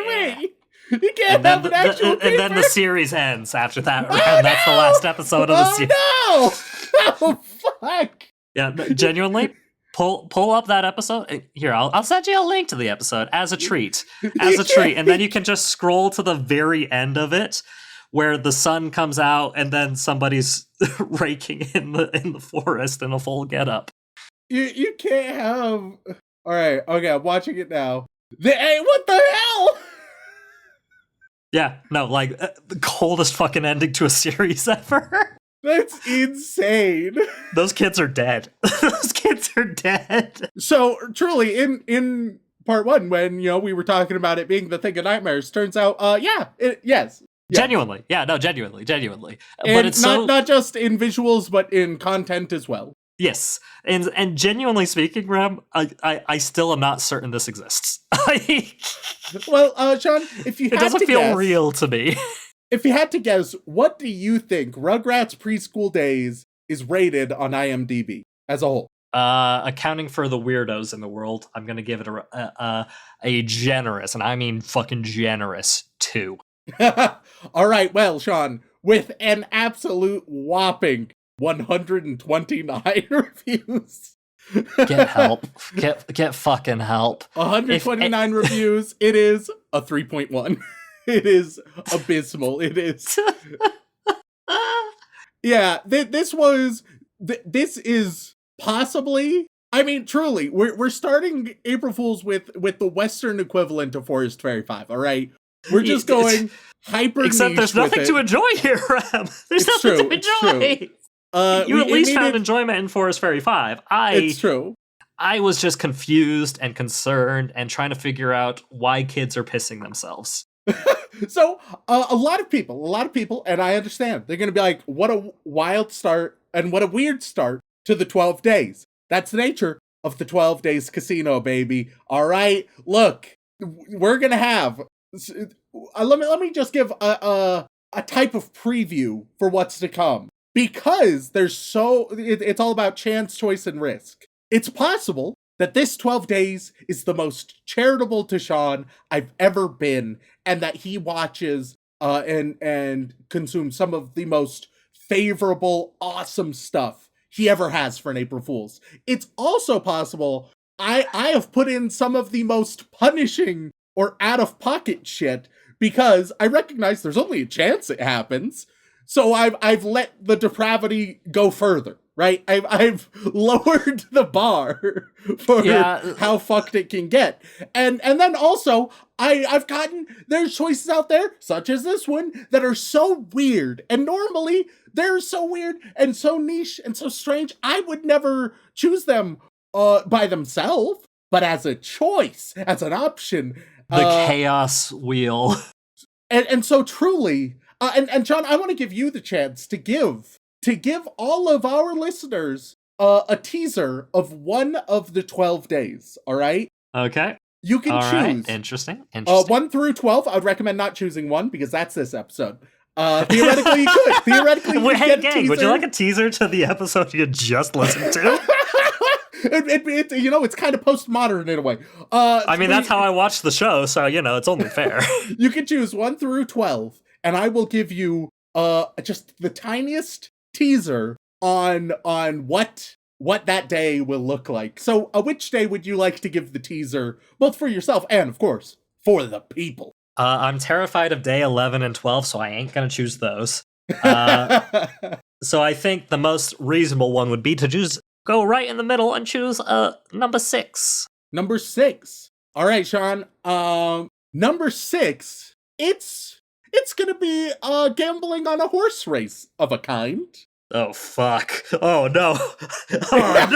Wait. You can't have an actual creeper? And then the series ends after that. And that's the last episode of the series. Oh, no! Oh, fuck! Yeah, genuinely, pull up that episode. Here, I'll send you a link to the episode as a treat. And then you can just scroll to the very end of it, where the sun comes out and then somebody's raking in the forest in a full getup. You can't have... Alright, okay, I'm watching it now. Hey, what the hell? Yeah, no, like, the coldest fucking ending to a series ever. That's insane. Those kids are dead. Those kids are dead. So, truly, in part one, when, we were talking about it being the thing of nightmares, turns out, yes. Yeah. Genuinely. Yeah, no, genuinely. And but it's not just in visuals, but in content as well. Yes, and genuinely speaking, Rem, I still am not certain this exists. Well, Shaun, if you had to guess... It doesn't feel real to me. If you had to guess, what do you think Rugrats Preschool Days is rated on IMDb as a whole? Accounting for the weirdos in the world, I'm going to give it a generous, and I mean fucking generous, 2. All right, well, Shaun, with an absolute whopping 129 reviews. Get help. Get fucking help. 129 reviews. It is a 3.1. It is abysmal. It is. Yeah, this is possibly... I mean, truly, we're starting April Fools with the Western equivalent of Forest Fairy 5, all right? We're just going hyper Except there's nothing to enjoy here, Ram. There's nothing to enjoy. You at least found enjoyment in Forest Fairy 5. It's true. I was just confused and concerned and trying to figure out why kids are pissing themselves. So, a lot of people, and I understand, they're going to be like, what a wild start and what a weird start to the 12 days. That's the nature of the 12 days casino, baby. All right, look, we're going to have... let me just give a type of preview for what's to come. Because it's all about chance, choice, and risk. It's possible that this 12 days is the most charitable to Shaun I've ever been, and that he watches and consumes some of the most favorable, awesome stuff he ever has for an April Fool's. It's also possible I have put in some of the most punishing or out-of-pocket shit because I recognize there's only a chance it happens. So I've let the depravity go further, right? I've lowered the bar for how fucked it can get. And then also I've gotten, there's choices out there, such as this one, that are so weird. And normally they're so weird and so niche and so strange, I would never choose them by themselves, but as a choice, as an option. The chaos wheel. And so truly... And Shaun, I want to give you the chance to give all of our listeners a teaser of one of the 12 days, all right? Okay. You can choose. Right. Interesting. 1 through 12, I would recommend not choosing one, because that's this episode. Theoretically, you could. Theoretically, you hey, get gang, a teaser. Would you like a teaser to the episode you just listened to? It's kind of postmodern in a way. I mean, that's how I watch the show, so, it's only fair. You can choose 1 through 12. And I will give you just the tiniest teaser on what that day will look like. So, which day would you like to give the teaser, both for yourself and, of course, for the people? I'm terrified of day 11 and 12, so I ain't gonna choose those. So I think the most reasonable one would be to go right in the middle and choose number 6. Number 6. All right, Shaun. Number 6. It's gonna be gambling on a horse race of a kind. Oh, fuck. Oh, no. Oh,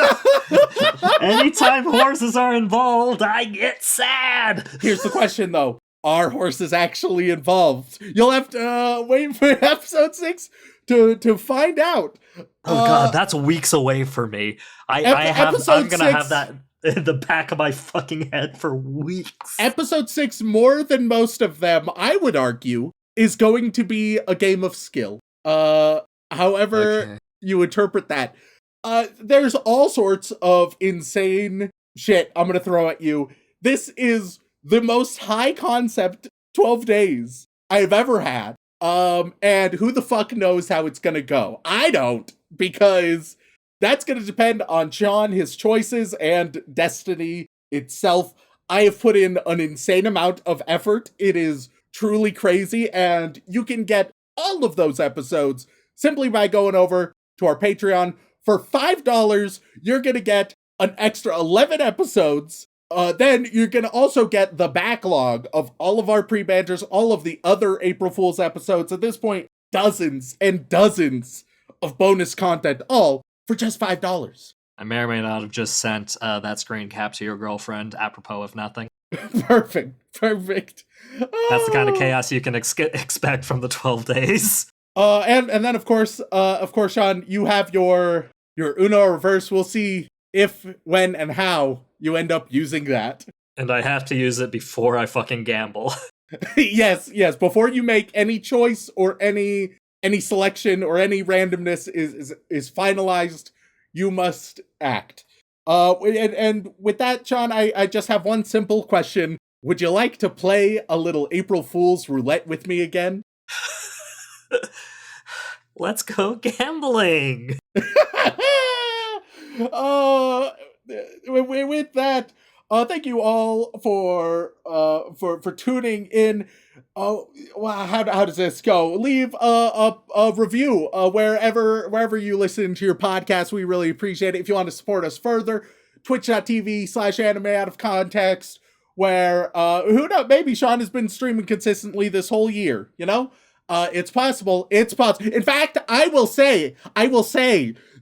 no. Anytime horses are involved, I get sad. Here's the question, though. Are horses actually involved? You'll have to wait for episode 6 to find out. Oh, God, that's weeks away for me. I'm gonna have that in the back of my fucking head for weeks. Episode 6, more than most of them, I would argue, is going to be a game of skill. However you interpret that. There's all sorts of insane shit I'm gonna throw at you. This is the most high concept 12 days I've ever had. And who the fuck knows how it's gonna go? I don't, because that's gonna depend on Shaun, his choices, and destiny itself. I have put in an insane amount of effort. It is truly crazy, and you can get all of those episodes simply by going over to our Patreon. For $5, you're gonna get an extra 11 episodes. Then you're gonna also get the backlog of all of our pre-banters, all of the other April Fool's episodes. At this point, dozens and dozens of bonus content, all for just $5. I may or may not have just sent that screen cap to your girlfriend, apropos of nothing. Perfect. That's the kind of chaos you can expect from the 12 days. And then of course, Shaun, you have your Uno reverse. We'll see if, when, and how you end up using that. And I have to use it before I fucking gamble. Yes. Before you make any choice or any selection or any randomness is finalized, you must act. And with that, Shaun, I just have one simple question. Would you like to play a little April Fool's roulette with me again? Let's go gambling. With that, thank you all for tuning in. How does this go? Leave a review wherever you listen to your podcast. We really appreciate it. If you want to support us further, twitch.tv/anime out of context, where who knows, maybe Shaun has been streaming consistently this whole year, you know? It's possible. In fact, I will say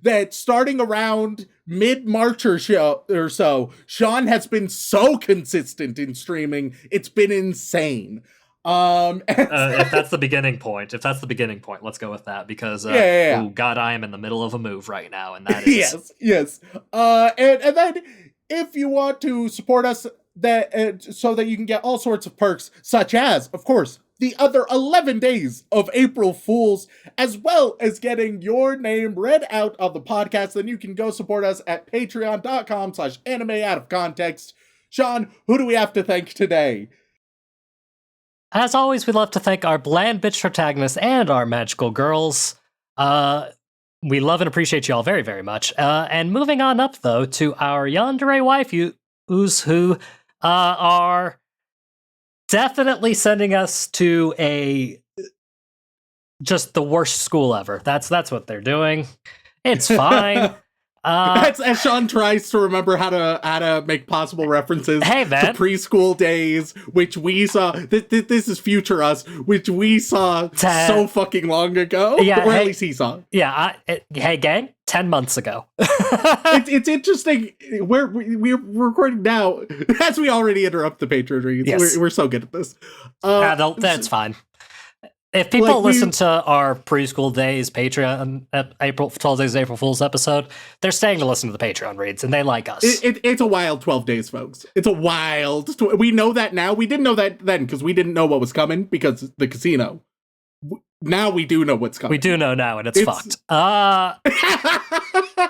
that starting around mid-March or so, Shaun has been so consistent in streaming. It's been insane. If that's the beginning point, let's go with that, because oh god, I am in the middle of a move right now, and that is yes. And then if you want to support us, so that you can get all sorts of perks, such as, of course, the other 11 days of April Fools, as well as getting your name read out of the podcast, then you can go support us at patreon.com/anime out of context. Shaun, who do we have to thank today? As always, we'd love to thank our bland bitch protagonists and our magical girls. We love and appreciate you all very, very much. And moving on up, though, to our yandere waifus who are definitely sending us to just the worst school ever. That's what they're doing. It's fine. As Shaun tries to remember how to make possible references to preschool days, which we saw. This is future us, which we saw so fucking long ago. Yeah, or at least he saw. Yeah. Hey, gang. 10 months ago. It's interesting. We're recording now as we already interrupt the Patreon reads. Yes. We're so good at this. That's fine. If people listen to our preschool days Patreon 12 days of April Fool's episode, they're staying to listen to the Patreon reads, and they like us. It's a wild 12 days, folks. It's a wild. We know that now. We didn't know that then because we didn't know what was coming because the casino. Now we do know what's coming. We do know now, and it's fucked.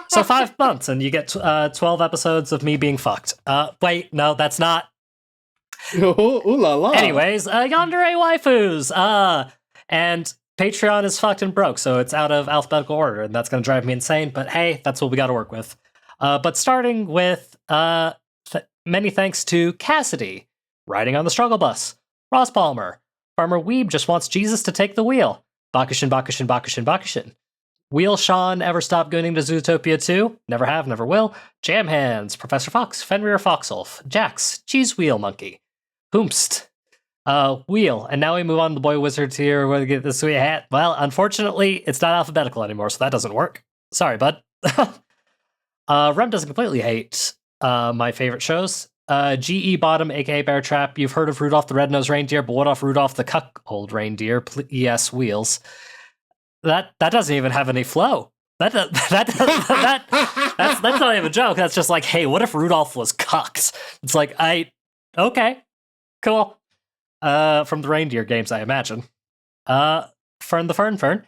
So 5 months, and you get 12 episodes of me being fucked. Wait, no, that's not. Ooh la la. Anyways, yandere waifus. And Patreon is fucked and broke, so it's out of alphabetical order, and that's going to drive me insane, but hey, that's what we got to work with. But starting with many thanks to Cassidy, riding on the struggle bus, Ross Palmer, Farmer Weeb just wants Jesus to take the wheel, Bakushin. Will Shaun ever stop gooning to Zootopia 2? Never have, never will. Jam Hands, Professor Fox, Fenrir Foxulf, Jax, Cheese Wheel Monkey, Hoomst, Wheel, and now we move on to the boy wizards here. We're gonna get this sweet hat. Well, unfortunately, it's not alphabetical anymore, so that doesn't work. Sorry, bud. Rem doesn't completely hate my favorite shows. G.E. Bottom, aka Bear Trap. You've heard of Rudolph the Red-Nosed Reindeer, but what of Rudolph the Cuckold Reindeer? Yes, Wheels. That doesn't even have any flow. That's not even a joke. That's just like, hey, what if Rudolph was cucked? It's like, okay, cool. From the reindeer games, I imagine. Fern the Fern.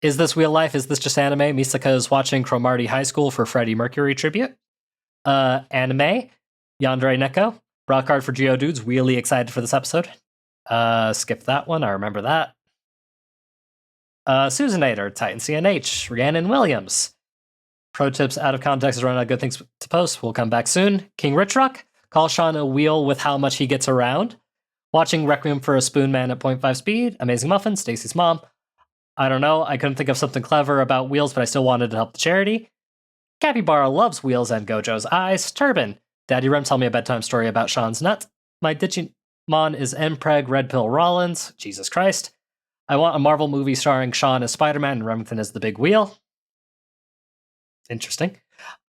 Is this real life? Is this just anime? Misaka is watching Cromartie High School for Freddie Mercury tribute. Anime. Yandere Neko. Broad card for Geodudes. Really excited for this episode. Skip that one. I remember that. Susanator. Titan CNH. Rhiannon Williams. Pro tips out of context is running out of good things to post. We'll come back soon. King Richrock. Call Shaun a wheel with how much he gets around. Watching Requiem for a Spoon Man at 0.5 speed. Amazing Muffin. Stacy's mom. I don't know. I couldn't think of something clever about wheels, but I still wanted to help the charity. Capybara loves wheels and Gojo's eyes. Turban. Daddy Rem tell me a bedtime story about Shaun's nut. My Digimon is Mpreg Red Pill Rollins. Jesus Christ. I want a Marvel movie starring Shaun as Spider-Man and Remington as the big wheel. Interesting.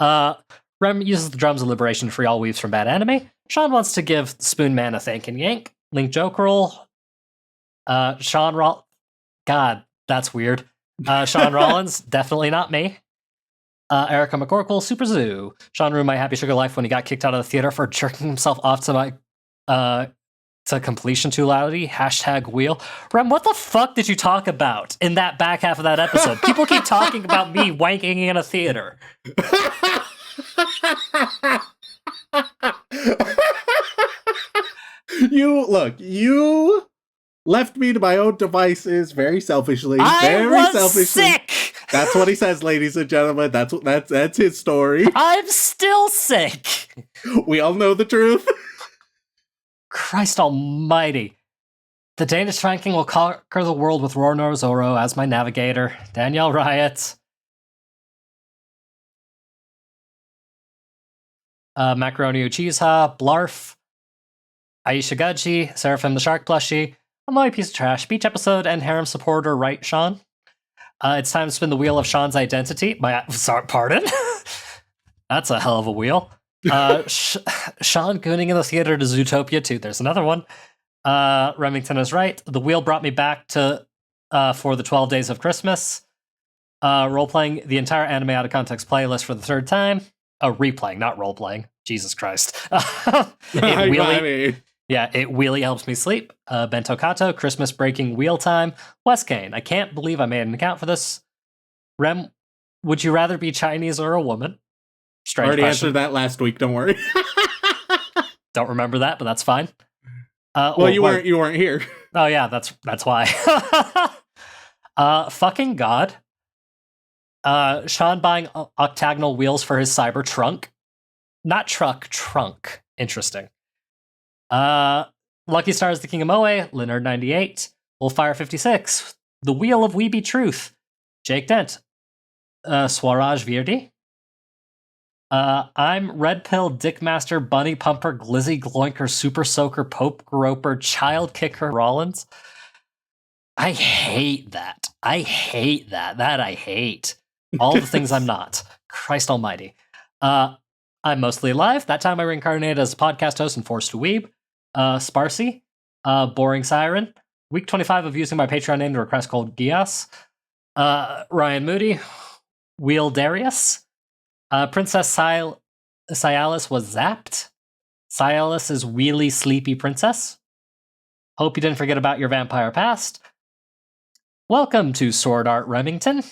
Rem uses the drums of liberation to free all weaves from bad anime. Shaun wants to give Spoon Man a thank and yank. Link Jokerl. God, that's weird. Shaun Rollins, definitely not me. Erica McCorkle, Super Zoo. Shaun ruined my happy sugar life when he got kicked out of the theater for jerking himself off to my to completion too loudly. #wheel. Rem, what the fuck did you talk about in that back half of that episode? People keep talking about me wanking in a theater. You left me to my own devices very selfishly. I was sick. That's what he says, ladies and gentlemen. That's his story. I'm still sick. We all know the truth. Christ almighty. The Danish Viking will conquer the world with Rornor Zoro as my navigator. Danielle Riot. Macaroni Uchiha, Blarf. Aisha Gudji, Seraphim the Shark plushie. A Moe piece of trash. Beach episode and harem supporter, right, Shaun? It's time to spin the wheel of Shaun's identity. Pardon? That's a hell of a wheel. Shaun gooning in the theater to Zootopia 2. There's another one. Remington is right. The wheel brought me back to for the 12 Days of Christmas. Role-playing the entire anime out of context playlist for the third time. Replaying, not role-playing. Jesus Christ. It really helps me sleep. Bento Kato, Christmas breaking wheel time. Wes Kane, I can't believe I made an account for this. Rem, would you rather be Chinese or a woman? Strange already question. answered that last week, don't worry. Don't remember that, but that's fine. You weren't here. Oh yeah, that's why. Fucking God. Shaun buying octagonal wheels for his cyber trunk. Not truck, trunk. Interesting. Lucky Stars, the King of Moe, Leonard 98, Wolfire 56, The Wheel of Weeby Truth, Jake Dent, Swaraj Virdi. I'm Red Pill, Dickmaster, Bunny Pumper, Glizzy Gloinker, Super Soaker, Pope Groper, Child Kicker Rollins. I hate that. I hate that. That I hate. All the things I'm not. Christ almighty. I'm mostly alive. That time I reincarnated as a podcast host and forced to weeb. Sparcy. Boring Siren. Week 25 of using my Patreon name to request cold Gias. Ryan Moody. Wheel Darius. Princess Cialis was zapped. Cialis is Wheelie Sleepy Princess. Hope you didn't forget about your vampire past. Welcome to Sword Art Remington.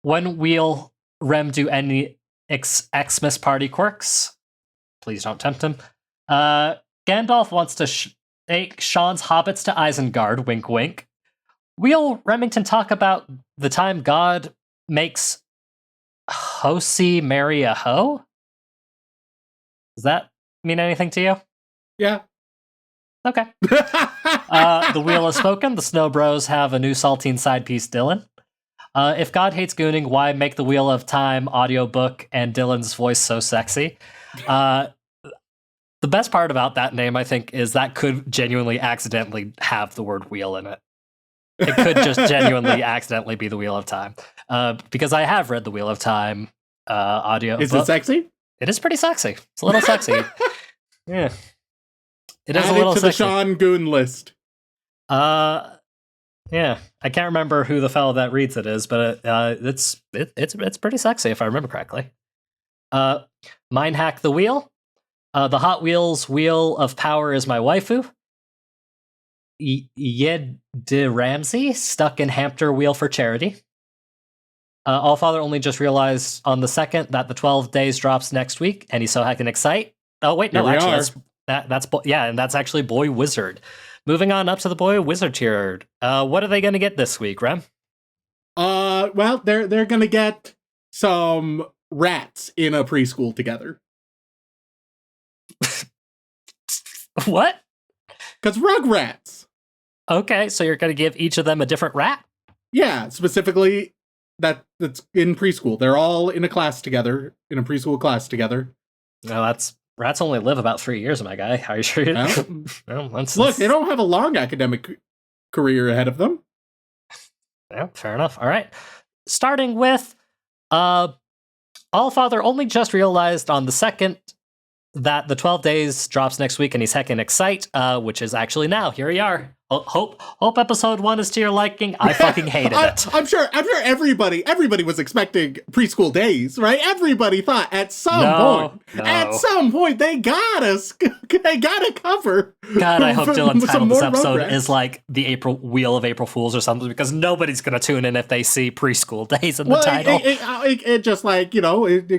When will Rem do any Xmas party quirks? Please don't tempt him. Gandalf wants to take Shaun's hobbits to Isengard, wink wink. Will Remington talk about the time God makes Hosi marry a hoe? Does that mean anything to you? Yeah. Okay. The wheel has spoken. The Snow Bros have a new saltine side piece, Dylan. If God hates gooning, why make the Wheel of Time audiobook and Dylan's voice so sexy? The best part about that name, I think, is that could genuinely accidentally have the word wheel in it. It could just genuinely accidentally be the Wheel of Time. Because I have read the Wheel of Time audio. Is it sexy? It is pretty sexy. It's a little sexy. Yeah. It is Add a little it to sexy. the Shaun Goon list. Yeah. I can't remember who the fellow that reads it is, but it's pretty sexy if I remember correctly. Mind Hack the Wheel. The Hot Wheels Wheel of Power is my waifu. Yed de Ramsey stuck in hamster wheel for charity. Allfather only just realized on the 2nd that the 12 days drops next week, and he's so heckin' excite. Oh wait, no, actually and that's actually Boy Wizard. Moving on up to the Boy Wizard tier. What are they gonna get this week, Rem? Well, they're gonna get some rats in a preschool together. What? Because Rugrats. Okay, so you're gonna give each of them a different rat? Yeah, specifically that's in preschool. They're all in a class together, in a preschool class together. No, rats only live about 3 years, my guy. Are you sure? Look, they don't have a long academic career ahead of them. Yeah, fair enough. All right. Starting with Allfather only just realized on the 2nd that the 12 days drops next week, and he's heckin' excite, which is actually now. Here we are. Hope episode 1 is to your liking. I fucking hated it. I'm sure everybody was expecting preschool days, right? Everybody thought at some point they got us. They got to cover. God, I hope Dylan titled this episode is like the Wheel of April Fools or something, because nobody's gonna tune in if they see preschool days in the title. It just like, you know, it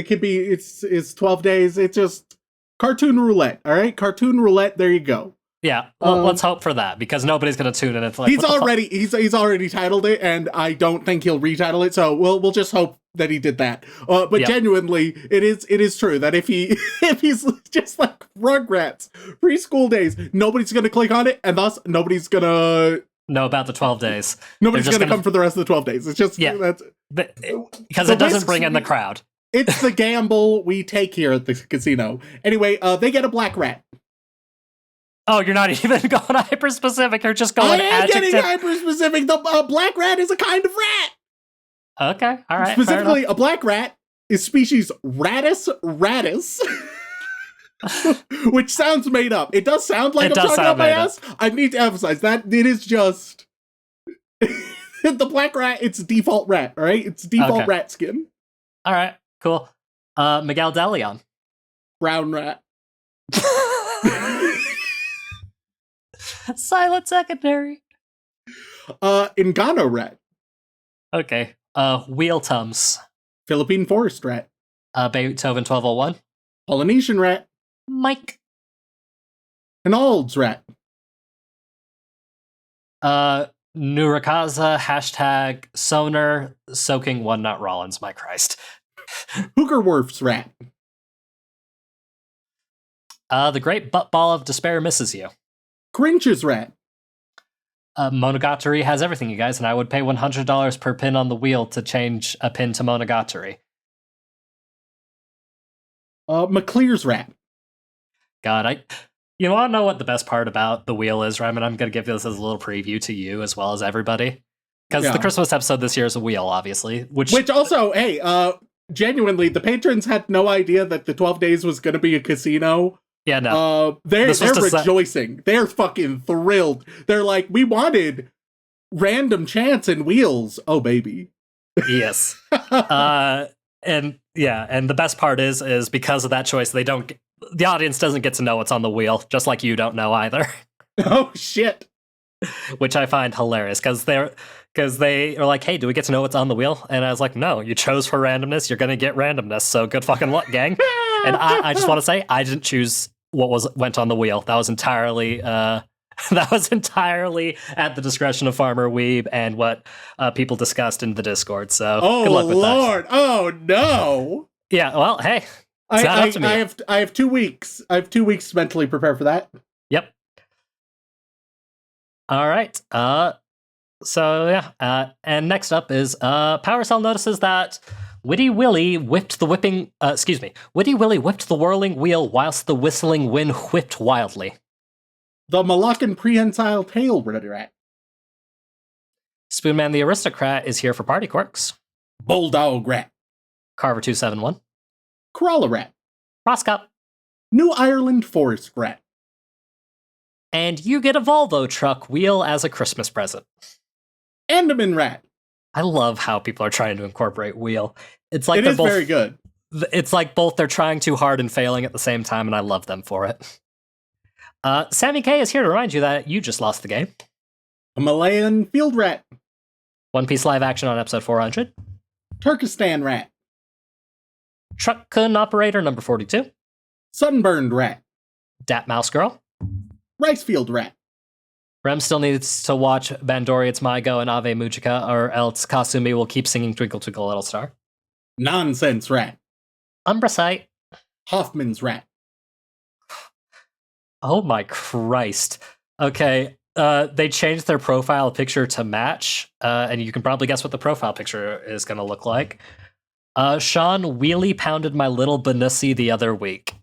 could be it's 12 days. It's just cartoon roulette. All right, cartoon roulette. There you go. Yeah, let's hope for that, because nobody's going to tune in. It's like, he's already titled it, and I don't think he'll retitle it. So we'll just hope that he did that. But genuinely, it is true that if he's just like Rugrats preschool days, nobody's going to click on it, and thus nobody's going to know about the 12 days. Nobody's going to come for the rest of the 12 days. It's just because it doesn't bring in the crowd. It's the gamble we take here at the casino. Anyway, they get a black rat. Oh, you're not even going hyper-specific. You're just going adjective. I am getting hyper-specific. The black rat is a kind of rat. Okay, all right. Specifically, a black rat is species Rattus ratus. Which sounds made up. It does sound like I'm talking out my ass. I need to emphasize that it is just... the black rat, it's default rat, all right? It's default rat skin. All right, cool. Miguel Delion. Brown rat. Silent secondary. Ingano rat. Okay. Wheel Tums. Philippine forest rat. Beethoven 1201. Polynesian rat. Mike. An Ald's rat. Nurakaza, hashtag Soner, soaking one nut Rollins, my Christ. Hoogerwerf's rat. The great butt ball of despair misses you. Grinch's rat. Monogatari has everything, you guys, and I would pay $100 per pin on the wheel to change a pin to Monogatari. McClear's rat. God, you want to know what the best part about the wheel is, Ryan? I'm going to give this as a little preview to you as well as everybody. Because the Christmas episode this year is a wheel, obviously. Which also, hey, genuinely, the patrons had no idea that the 12 days was going to be a casino. Yeah, no. They're rejoicing. They're fucking thrilled. They're like, we wanted random chance and wheels. Oh, baby. Yes. And the best part is because of that choice, the audience doesn't get to know what's on the wheel, just like you don't know either. Oh, shit. Which I find hilarious, because they are like, hey, do we get to know what's on the wheel? And I was like, no, you chose for randomness. You're going to get randomness. So good fucking luck, gang. And I just want to say, I didn't choose what went on the wheel. That was entirely at the discretion of Farmer Weeb and what people discussed in the Discord. So good luck with Lord. That. Oh no. Yeah. Well, hey, it's not up to me. I have 2 weeks. I have 2 weeks to mentally prepare for that. Yep. All right. And next up is Power Cell notices that Witty Willy whipped the whirling wheel whilst the whistling wind whipped wildly. The Malaccan prehensile tail rat. Spoonman the Aristocrat is here for party quirks. Bulldog rat. Carver 271. Crawler rat. Roscop. New Ireland forest rat. And you get a Volvo truck wheel as a Christmas present. Enderman rat. I love how people are trying to incorporate wheel. It's like it is very good. It's like both they're trying too hard and failing at the same time, and I love them for it. Sammy K is here to remind you that you just lost the game. A Malayan field rat. One Piece live action on episode 400. Turkestan rat. Truck-kun operator number 42. Sunburned rat. Dat Mouse Girl. Rice field rat. Rem still needs to watch Bandori It's My Go and Ave Mujika, or else Kasumi will keep singing Twinkle Twinkle Little Star. Nonsense rat. Umbra Sight. Hoffman's rat. Oh my Christ. Okay, they changed their profile picture to match, and you can probably guess what the profile picture is going to look like. Shaun wheelie pounded my little Benussi the other week.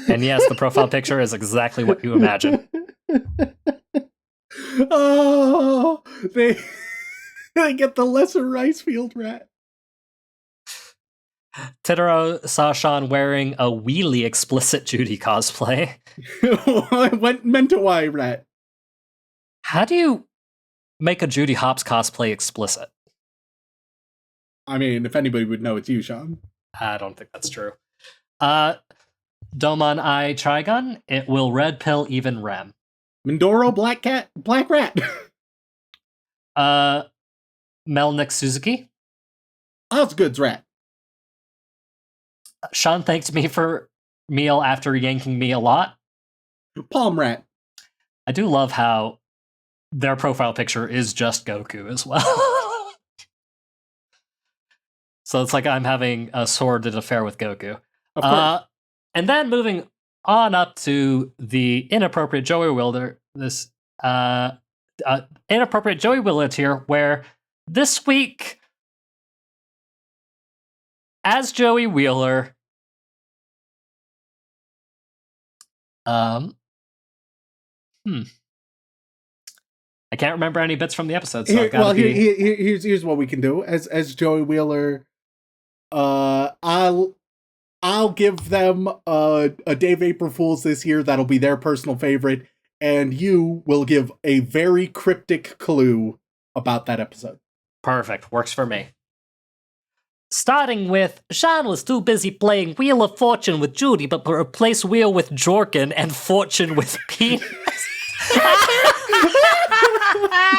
And yes, the profile picture is exactly what you imagine. Oh, they get the lesser rice field rat. Titaro saw Shaun wearing a wheelie explicit Judy cosplay. Meant to why rat. How do you make a Judy Hopps cosplay explicit? I mean, if anybody would know, it's you, Shaun. I don't think that's true. Domon I Trigon, it will red pill even Rem. Mindoro black rat. Melnick Suzuki. Osgood's rat. Shaun thanked me for meal after yanking me a lot. Palm rat. I do love how their profile picture is just Goku as well. So it's like I'm having a sordid affair with Goku. Of course. And then moving on up to the inappropriate Joey Wheeler, this inappropriate Joey Wheeler tier, where this week, as Joey Wheeler, I can't remember any bits from the episode. So here's what we can do. As Joey Wheeler, I'll give them a Dave April Fools this year. That'll be their personal favorite, and you will give a very cryptic clue about that episode. Perfect. Works for me. Starting with, Shaun was too busy playing Wheel of Fortune with Judy, but replaced Wheel with Jorkin and Fortune with Penis.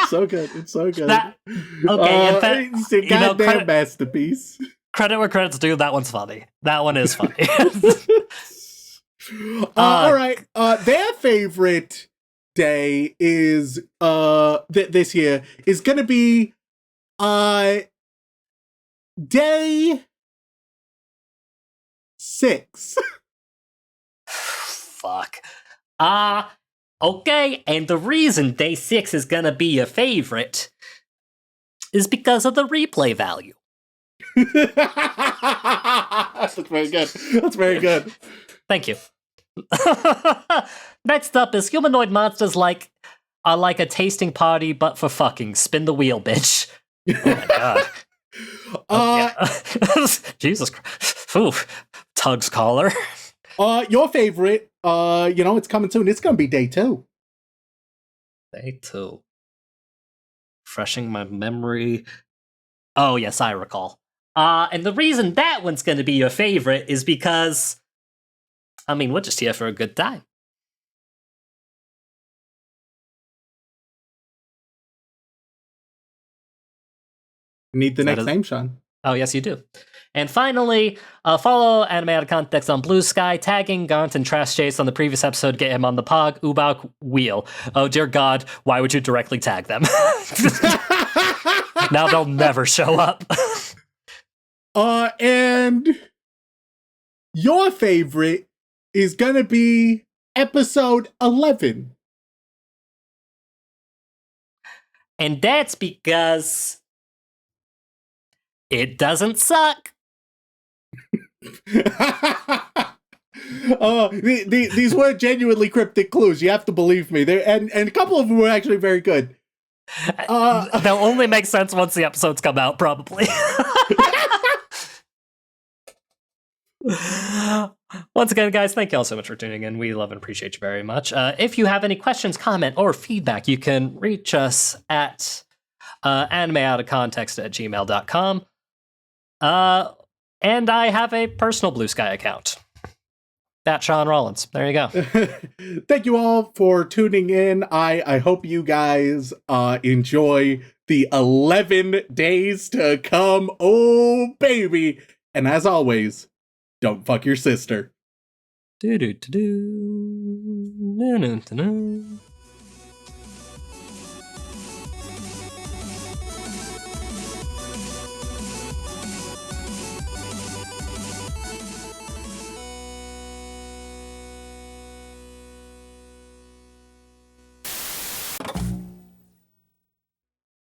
So good. It's so good. It's a goddamn masterpiece. Credit where credit's due. That one's funny. That one is funny. All right. Their favorite day is this year is going to be day 6. Fuck. Okay, and the reason day 6 is gonna be your favorite is because of the replay value. That's very good. That's very good. Thank you. Next up is humanoid monsters are like a tasting party, but for fucking. Spin the wheel, bitch. Oh my god. Jesus Christ. Ooh. Tug's collar. Your favorite, it's coming soon. It's gonna be day 2. Day 2. Refreshing my memory. Oh, yes, I recall. And the reason that one's gonna be your favorite is because, I mean, we're just here for a good time. You need the next name, Shaun. Oh, yes, you do. And finally, follow Anime Out of Context on Blue Sky, tagging Gaunt and Trash Chase on the previous episode, get him on the Pog, Ubak, Wheel. Oh, dear God, why would you directly tag them? Now they'll never show up. And your favorite is gonna be episode 11. And that's because it doesn't suck. These were genuinely cryptic clues. You have to believe me. And a couple of them were actually very good. They'll only make sense once the episodes come out, probably. Once again, guys, thank you all so much for tuning in. We love and appreciate you very much. If you have any questions, comment, or feedback, you can reach us at animeoutofcontext@gmail.com. And I have a personal Blue Sky account. That Sean Rollins. There you go. Thank you all for tuning in. I hope you guys enjoy the 11 days to come. Oh, baby. And as always, don't fuck your sister. Do do do do.